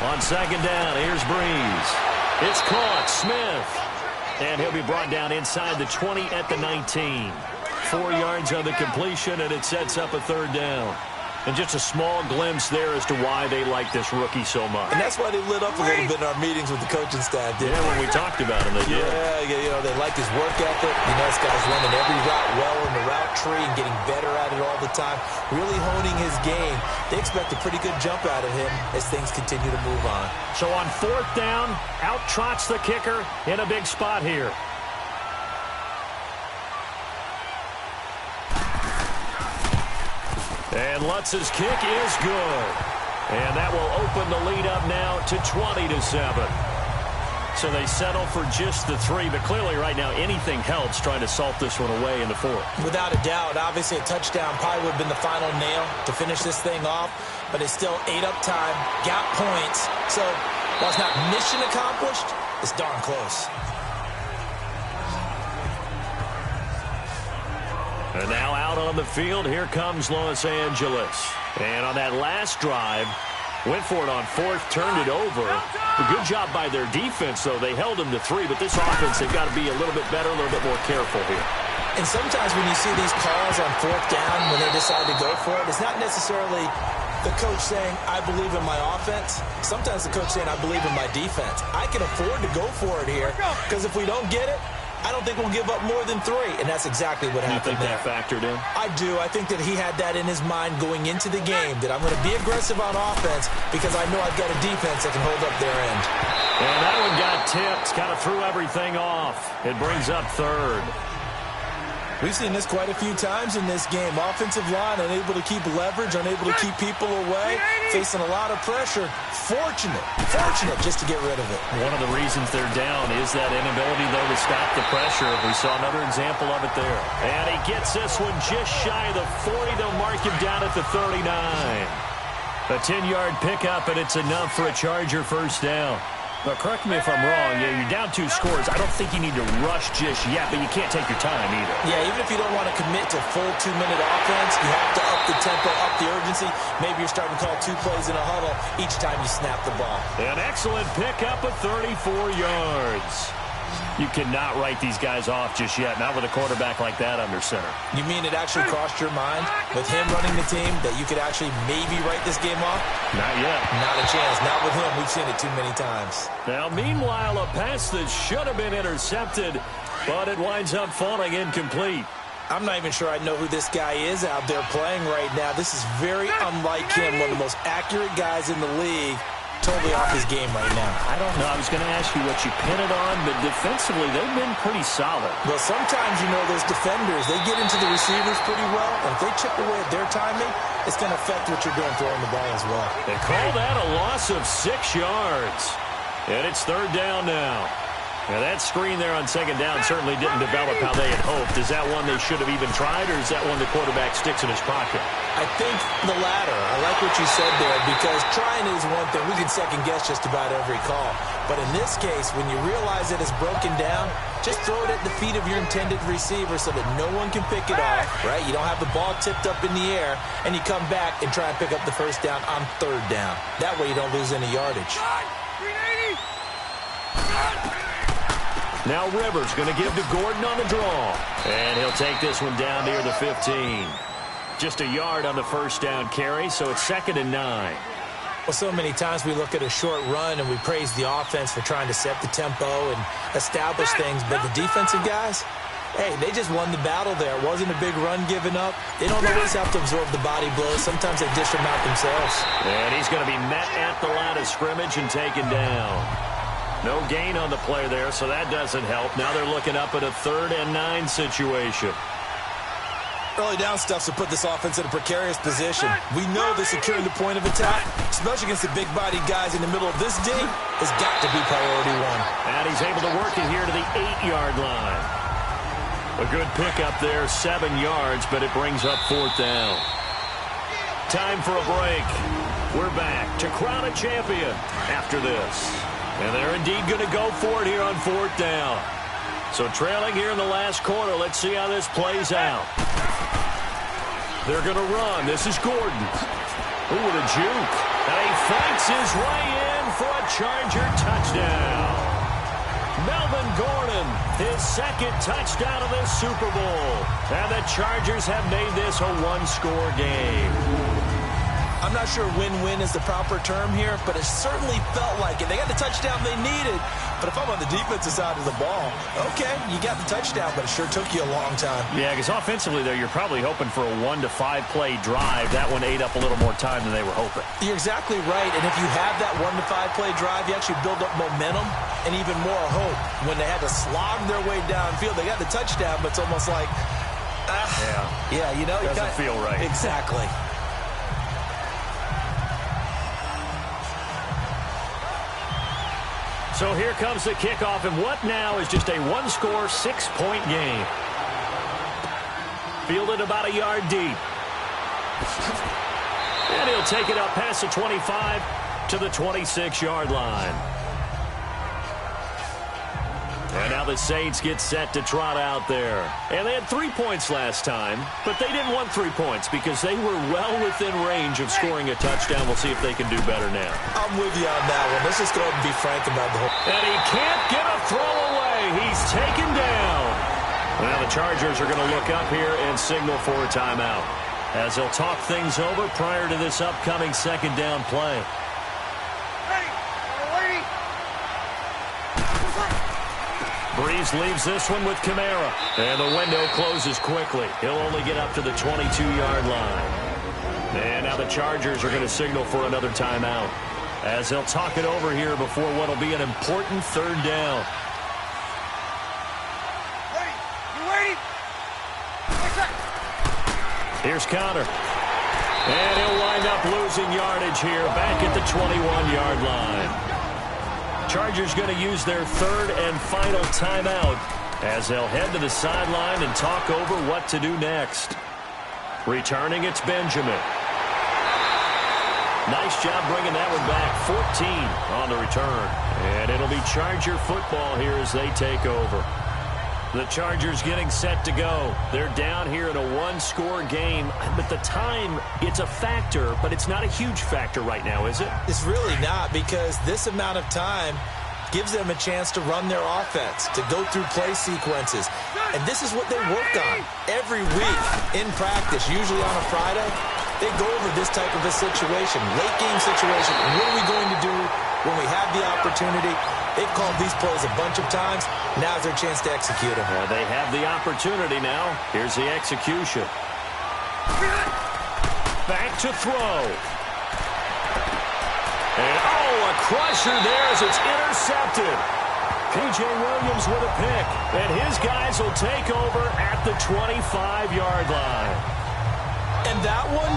On second down, here's Breeze. It's caught. Smith. And he'll be brought down inside the 20 at the 19. 4 yards on the completion, and it sets up a third down. And just a small glimpse there as to why they like this rookie so much. And that's why they lit up a little bit in our meetings with the coaching staff. Yeah, when we talked about him, they did. Yeah, they like his work ethic. You know, this guy's running every route well in the route tree and getting better at it all the time, really honing his game. They expect a pretty good jump out of him as things continue to move on. So on fourth down, out trots the kicker in a big spot here. And Lutz's kick is good. And that will open the lead up now to 20-7. So they settle for just the 3, but clearly right now anything helps trying to salt this one away in the 4th. Without a doubt, obviously a touchdown probably would have been the final nail to finish this thing off, but it's still ate up time, got points. So while it's not mission accomplished, it's darn close. And now out on the field, here comes Los Angeles. And on that last drive, went for it on 4th, turned it over. A good job by their defense, though. They held them to 3, but this offense, they've got to be a little bit better, a little bit more careful here. And sometimes when you see these calls on 4th down, when they decide to go for it, it's not necessarily the coach saying, I believe in my offense. Sometimes the coach saying, I believe in my defense. I can afford to go for it here, because if we don't get it, I don't think we'll give up more than 3, and that's exactly what happened there. You think that factored in? I do. I think that he had that in his mind going into the game, that I'm going to be aggressive on offense because I know I've got a defense that can hold up their end. And that one got tipped, kind of threw everything off. It brings up 3rd. We've seen this quite a few times in this game. Offensive line unable to keep leverage, unable to keep people away, facing a lot of pressure. Fortunate just to get rid of it. One of the reasons they're down is that inability, though, to stop the pressure. We saw another example of it there. And he gets this one just shy of the 40. They'll mark him down at the 39. A 10-yard pickup, and it's enough for a Charger first down. But correct me if I'm wrong, you're down 2 scores. I don't think you need to rush just yet, but you can't take your time either. Yeah, even if you don't want to commit to full 2-minute offense, you have to up the tempo, up the urgency. Maybe you're starting to call 2 plays in a huddle each time you snap the ball. An excellent pickup of 34 yards. You cannot write these guys off just yet, not with a quarterback like that under center. You mean it actually crossed your mind with him running the team that you could actually maybe write this game off? Not yet. Not a chance. Not with him. We've seen it too many times. Now, meanwhile, a pass that should have been intercepted, but it winds up falling incomplete. I'm not even sure I know who this guy is out there playing right now. This is very unlike him, one of the most accurate guys in the league. Totally off his game right now. I don't know. I was going to ask you what you pin it on, but defensively, they've been pretty solid. Well, sometimes, you know, those defenders, they get into the receivers pretty well, and if they chip away at their timing, it's going to affect what you're doing throwing the ball as well. They call that a loss of 6 yards. And it's 3rd down now. Now, that screen there on second down certainly didn't develop how they had hoped. Is that one they should have even tried, or is that one the quarterback sticks in his pocket? I think the latter. I like what you said there, because trying is one thing. We can second-guess just about every call. But in this case, when you realize that it's broken down, just throw it at the feet of your intended receiver so that no one can pick it off, right? You don't have the ball tipped up in the air, and you come back and try and pick up the first down on 3rd down. That way you don't lose any yardage. Now Rivers going to give to Gordon on the draw. And he'll take this one down near the 15. Just a yard on the first down carry, so it's 2nd and 9. Well, so many times we look at a short run and we praise the offense for trying to set the tempo and establish things, but the defensive guys, hey, they just won the battle there. It wasn't a big run given up. They don't always have to absorb the body blows. Sometimes they dish them out themselves. And he's going to be met at the line of scrimmage and taken down. No gain on the play there, so that doesn't help. Now they're looking up at a 3rd and 9 situation. Early down stuffs will put this offense in a precarious position. We know that securing the point of attack, especially against the big-bodied guys in the middle of this D, has got to be priority 1. And he's able to work it here to the 8-yard line. A good pickup there, 7 yards, but it brings up 4th down. Time for a break. We're back to crown a champion after this. And they're indeed going to go for it here on 4th down. So trailing here in the last quarter, let's see how this plays out. They're going to run. This is Gordon. Ooh, with a juke. And he fights his way in Charger touchdown. Melvin Gordon, his second touchdown of the Super Bowl. And the Chargers have made this a one-score game. I'm not sure win-win is the proper term here, but it certainly felt like it. They got the touchdown they needed, but if I'm on the defensive side of the ball, okay, you got the touchdown, but it sure took you a long time. Yeah, because offensively, though, you're probably hoping for a 1 to 5 play drive. That one ate up a little more time than they were hoping. You're exactly right, and if you have that 1 to 5 play drive, you actually build up momentum and even more hope. When they had to slog their way downfield, they got the touchdown, but it's almost like, yeah, you know, it doesn't feel right. Exactly. So here comes the kickoff, and what now is just a one-score, 6-point game. Fielded about a yard deep. And he'll take it up past the 25 to the 26-yard line. And now the Saints get set to trot out there. And they had 3 points last time, but they didn't want 3 points because they were well within range of scoring a touchdown. We'll see if they can do better now. I'm with you on that one. Let's just go ahead and be frank about the whole. And he can't get a throw away. He's taken down. Now the Chargers are going to look up here and signal for a timeout as they'll talk things over prior to this upcoming second down play. Breeze leaves this one with Kamara. And the window closes quickly. He'll only get up to the 22-yard line. And now the Chargers are going to signal for another timeout as they'll talk it over here before what will be an important third down. Ready? You waiting? Here's Connor. And he'll wind up losing yardage here back at the 21-yard line. Chargers going to use their third and final timeout as they'll head to the sideline and talk over what to do next. Returning, it's Benjamin. Nice job bringing that one back. 14 on the return. And it'll be Charger football here as they take over. The Chargers getting set to go. They're down here in a one-score game. But the time, it's a factor, but it's not a huge factor right now, is it? It's really not, because this amount of time gives them a chance to run their offense, to go through play sequences. And this is what they work on every week in practice, usually on a Friday. They go over this type of a situation, late game situation. What are we going to do when we have the opportunity? They've called these plays a bunch of times. Now's their chance to execute them. Well, they have the opportunity now. Here's the execution. Back to throw. And, a crusher there as it's intercepted. P.J. Williams with a pick. And his guys will take over at the 25-yard line. And that one,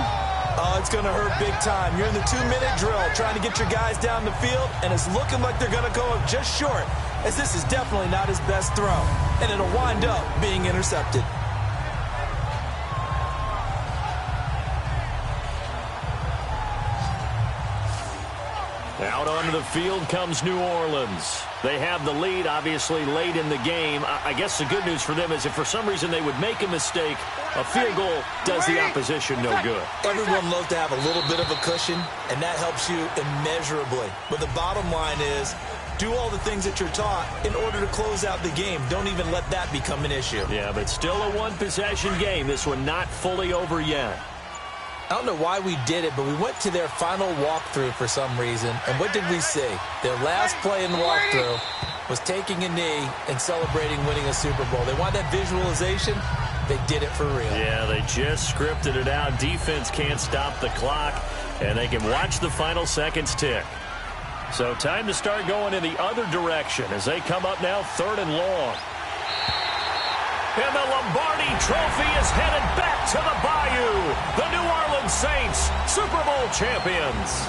it's going to hurt big time. You're in the 2-minute drill trying to get your guys down the field, and it's looking like they're going to go up just short, as this is definitely not his best throw. And it'll wind up being intercepted. Out onto the field comes New Orleans. They have the lead, obviously, late in the game. I guess the good news for them is if for some reason they would make a mistake, a field goal does the opposition no good. Everyone loves to have a little bit of a cushion, and that helps you immeasurably. But the bottom line is, do all the things that you're taught in order to close out the game. Don't even let that become an issue. Yeah, but still a one-possession game. This one not fully over yet. I don't know why we did it, but we went to their final walkthrough for some reason. And what did we see? Their last play in the walkthrough was taking a knee and celebrating winning a Super Bowl. They want that visualization. They did it for real. Yeah, they just scripted it out. Defense can't stop the clock, and they can watch the final seconds tick. So time to start going in the other direction as they come up now 3rd and long. And the Lombardi Trophy is headed back to the Bayou. The New Orleans Saints, Super Bowl champions.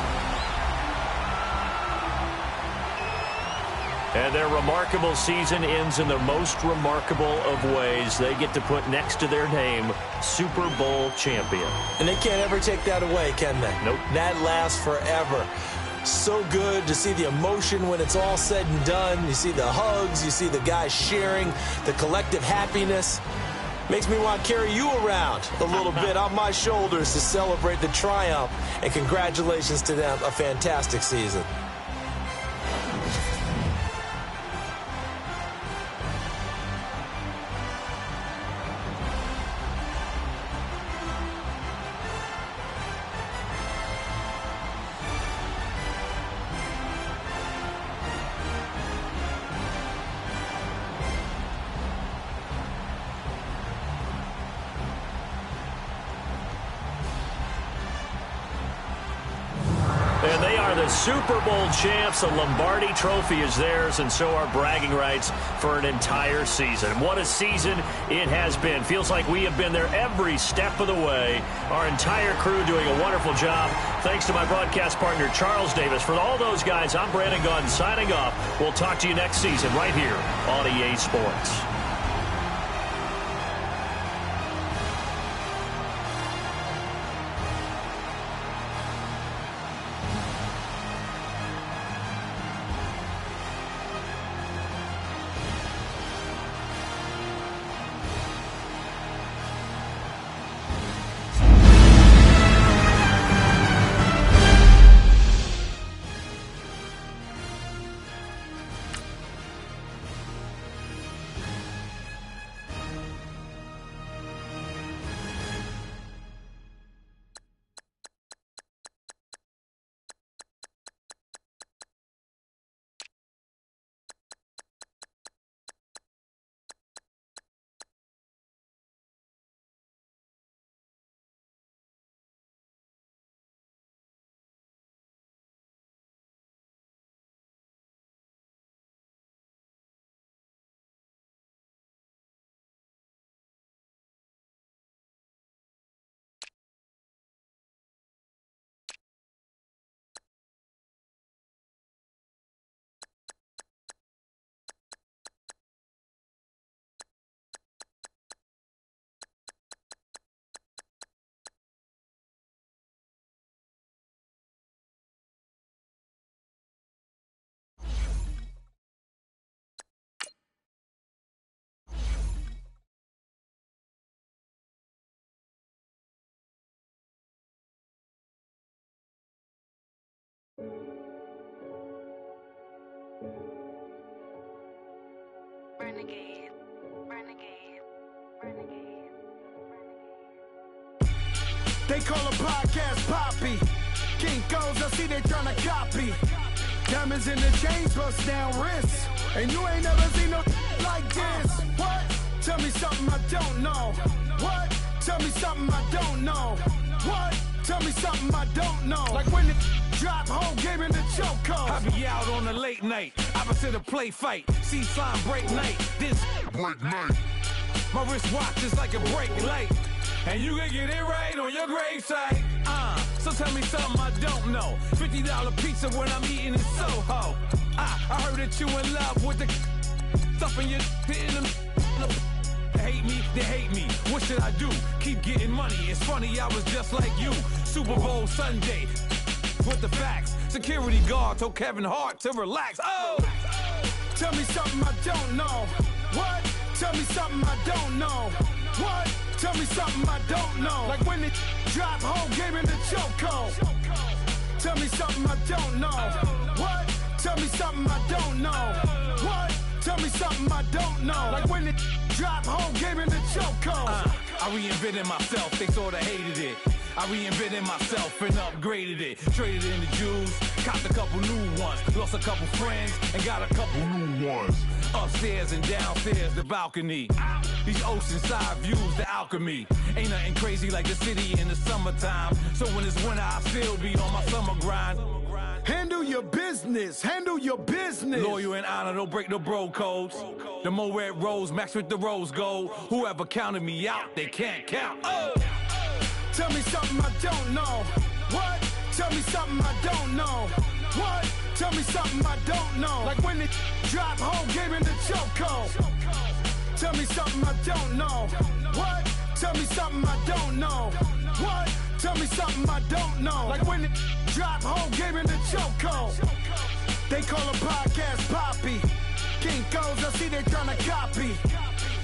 And their remarkable season ends in the most remarkable of ways. They get to put next to their name, Super Bowl champion. And they can't ever take that away, can they? Nope. That lasts forever. So good to see the emotion when it's all said and done. You see the hugs, you see the guys sharing, the collective happiness. Makes me want to carry you around a little bit on my shoulders to celebrate the triumph. And congratulations to them, a fantastic season. And they are the Super Bowl champs. The Lombardi Trophy is theirs, and so are bragging rights for an entire season. What a season it has been. Feels like we have been there every step of the way. Our entire crew doing a wonderful job. Thanks to my broadcast partner, Charles Davis. For all those guys, I'm Brandon Gunn signing off. We'll talk to you next season right here on EA Sports. Renegade, renegade, renegade, They call a podcast Poppy. Kinkos, I see they tryna copy. Diamonds in the chains, bust down wrists. And you ain't never seen no like this. What? Tell me something I don't know. What? Tell me something I don't know. What? Tell me something I don't know. Like when the drop, whole game in the chokehold. I be out on a late night, opposite a play fight. See slime break night, this break night. My wristwatch is like a brake light. And you can get it right on your gravesite. So tell me something I don't know. $50 pizza when I'm eating in Soho. I heard that you in love with the stuff in your in them. Hate me, they hate me. What should I do? Keep getting money. It's funny, I was just like you. Super Bowl Sunday. With the facts. Security guard told Kevin Hart to relax. Oh! Tell me something I don't know. What? Tell me something I don't know. What? Tell me something I don't know. Like when it drop, whole game in the chokehold. Tell me something I don't know. What? Tell me something I don't know. What? Tell me something I don't know. Like when it drop, whole game in the chokehold. I reinvented myself, they sorta hated it. I reinvented myself and upgraded it. Traded in the Jews, copped a couple new ones. Lost a couple friends and got a couple new ones. Upstairs and downstairs, the balcony. These oceanside views, the alchemy. Ain't nothing crazy like the city in the summertime. So when it's winter, I still be on my summer grind. Handle your business, handle your business. Loyal and honor, don't break no bro codes. The more red rose, max with the rose gold. Whoever counted me out, they can't count. Oh! Tell me something I don't know. What? Tell me something I don't know. What? Tell me something I don't know. Like when it drop, whole game in the chokehold. Tell me something I don't know. What? Tell me something I don't know. What? Tell me something I don't know. Like when it drop, whole game in the chokehold. They call a podcast Poppy. Kinkos, I see they tryna copy.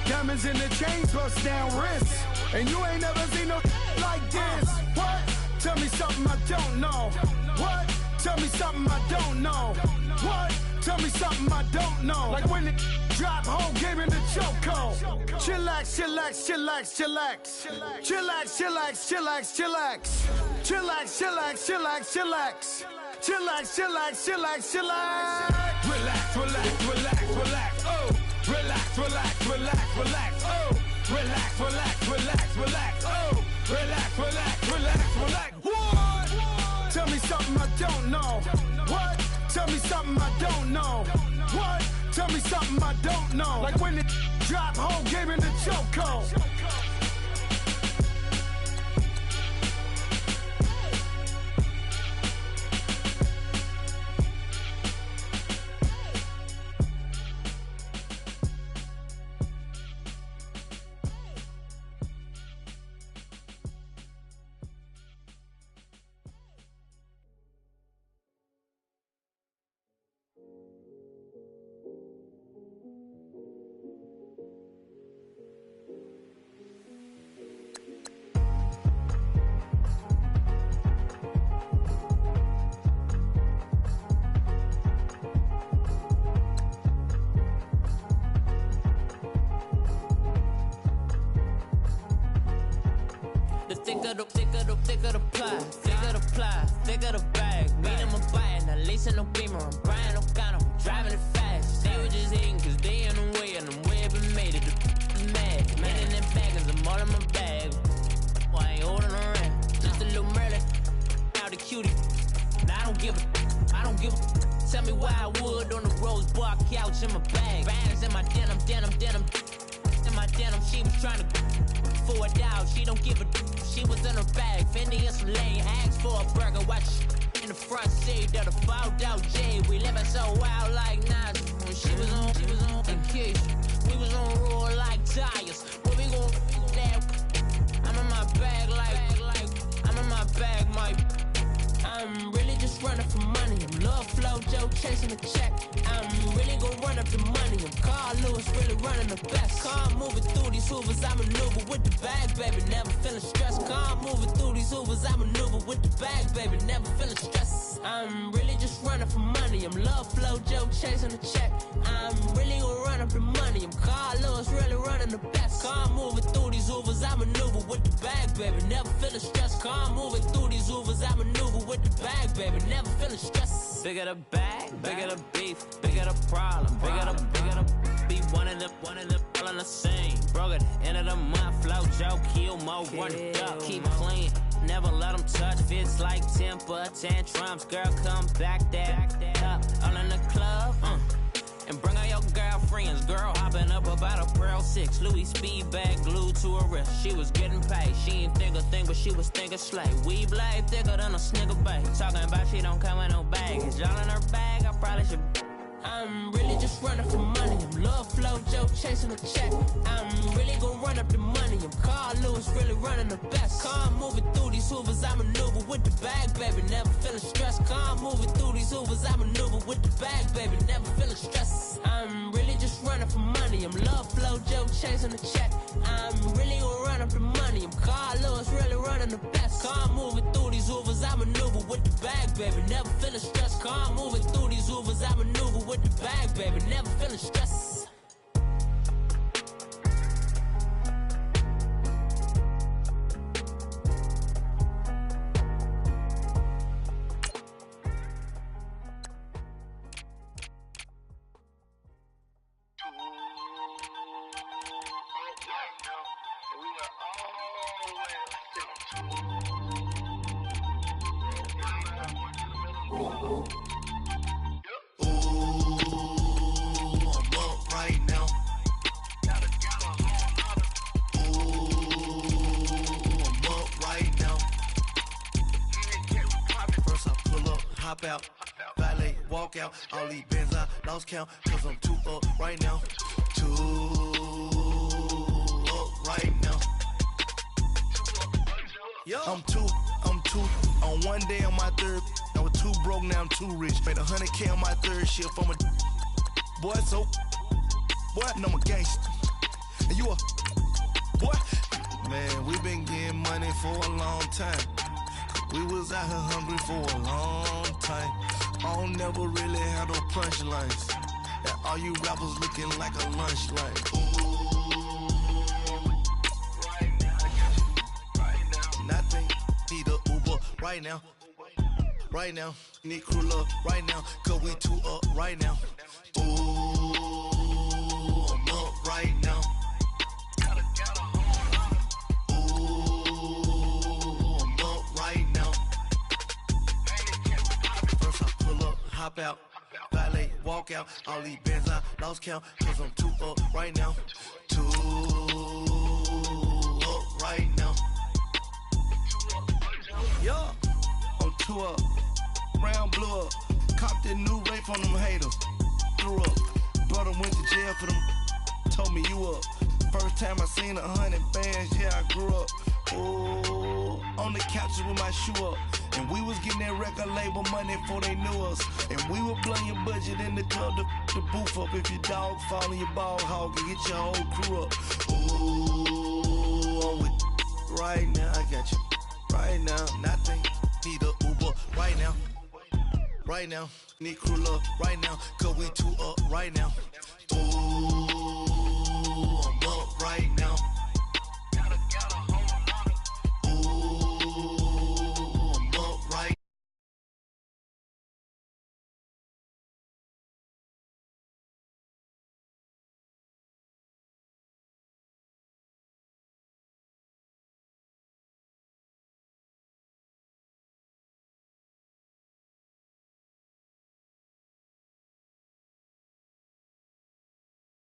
Diamonds in the chains, bust down wrists. And you ain't never seen no like this. What? Tell me something I don't know. What? Tell me something I don't know. What? Tell me something I don't know. Like when it drop home, gave him the chokehold. Chillax, chillax, chillax, chillax. Chillax, chillax, chillax, chillax. Chillax, chillax, chillax, chillax. Chillax, chillax, chillax, chillax. Relax, relax, relax, relax. Oh, relax, relax, relax, relax. Oh, relax, relax, relax, relax. Oh, relax, relax, relax, relax. What? Tell me something I don't know. What? Tell me something I don't know. What? Tell me something I don't know. Like when it drop home, gave him the chokehold. Thicker the bag. Meet him a bite, now listen no beamer. I'm Brian O'Connor, I'm driving it fast. They were just hating cause they in the way, and I'm way up and made it. Mad, man in them baggers, I'm all in my bag. Why I ain't holding around? Just a little Merlin, out the cutie. Now I don't give a. Tell me why I would on the rose bar couch in my bag. Bands in my denim. In my denim, she was trying to for it out. She don't give a. She was in her bag, Fendi and some lane hags for a burger. Watch in the front seat of the fouled out J. We living so wild like Nas. When she was on in Kish. We was on roll like tires. What we gon' that? I'm in my bag like I'm in my bag, Mike. I'm really just running for money. I'm Love Flow Joe chasing the check. I'm really gon' run up the money. I'm Carl Lewis, really running the best. Car moving through these hoovers, I maneuver with the bag, baby. Never feeling stressed. Car moving through these hoovers, I maneuver with the bag, baby. Never feeling stressed. I'm really just running for money. I'm Love Flow Joe chasing the check. I'm really gon' run up the money. I'm Carl Lewis, really running the best. Car moving through these hoovers, I maneuver with the bag, baby. Never feeling stressed. Car moving through these hoovers, I maneuver with the bag, baby. Never feeling stressed. Bigger the bag, bigger the beef, bigger the problem, bigger the be one of the all in the same. Broke at the end of the month, flow Joe, kill mo, run it up, keep clean. Never let them touch, fits like temper tantrums. Girl, come back that up, all in the club, and bring all your girlfriends. Girl hopping up about a Pearl 6 Louis speed bag glued to her wrist. She was getting paid, she ain't think a thing, but she was thinking slay. We blade thicker than a snigger bag. Talking about she don't come with no baggage. Y'all in her bag, I probably should. I'm really just running for money. I'm Love Flow Joe chasing the check. I'm really gon' run up the money. I'm Carl Lewis, really running the best. Car moving through these hoovers, I maneuver with the bag, baby. Never feeling stressed. Car moving through these hoovers, I maneuver with the bag, baby. Never feeling stressed. I'm really just running for money. I'm Love Flow Joe chasing the check. I'm really gon' run up the money. I'm Carl Lewis, really running the best. Car moving through these hoovers, I maneuver with the bag, baby. Never feeling stressed. Car moving through these hoovers, I maneuver with the bag, baby. Never feeling stressed. Out, valet, walk out, all these bands I lost count, cause I'm too up right now, too up right now. I'm two, on one day on my third, I was too broke, now I'm too rich, made 100K on my third shift, I'm a boy, so, boy, and I'm a gangster, and you a, boy, man, we been getting money for a long time. We was out here hungry for a long time. I don't never really had no punchlines. And all you rappers looking like a lunch line. Right now, I got you. Right now. Nothing, need a Uber right now. Right now, need crew love right now. Cause we two up right now. Ooh, I'm up right now. Hop out, valet, walk out. All these bands I lost count, cause I'm too up right now. Too up right now. Yeah, I'm too up. Round blew up. Copped that new rape on them haters. Threw up. Brother went to jail for them. Told me you up. First time I seen 100 bands, yeah, I grew up. Ooh, on the couches with my shoe up. And we was getting that record label money before they knew us. And we were blowing your budget in the club to boof up. If your dog fall in your ball hog and get your whole crew up. Ooh, I'm with right now, I got you. Right now, nothing, need a Uber right now. Right now, need crew love right now. Cause we two up right now. Ooh.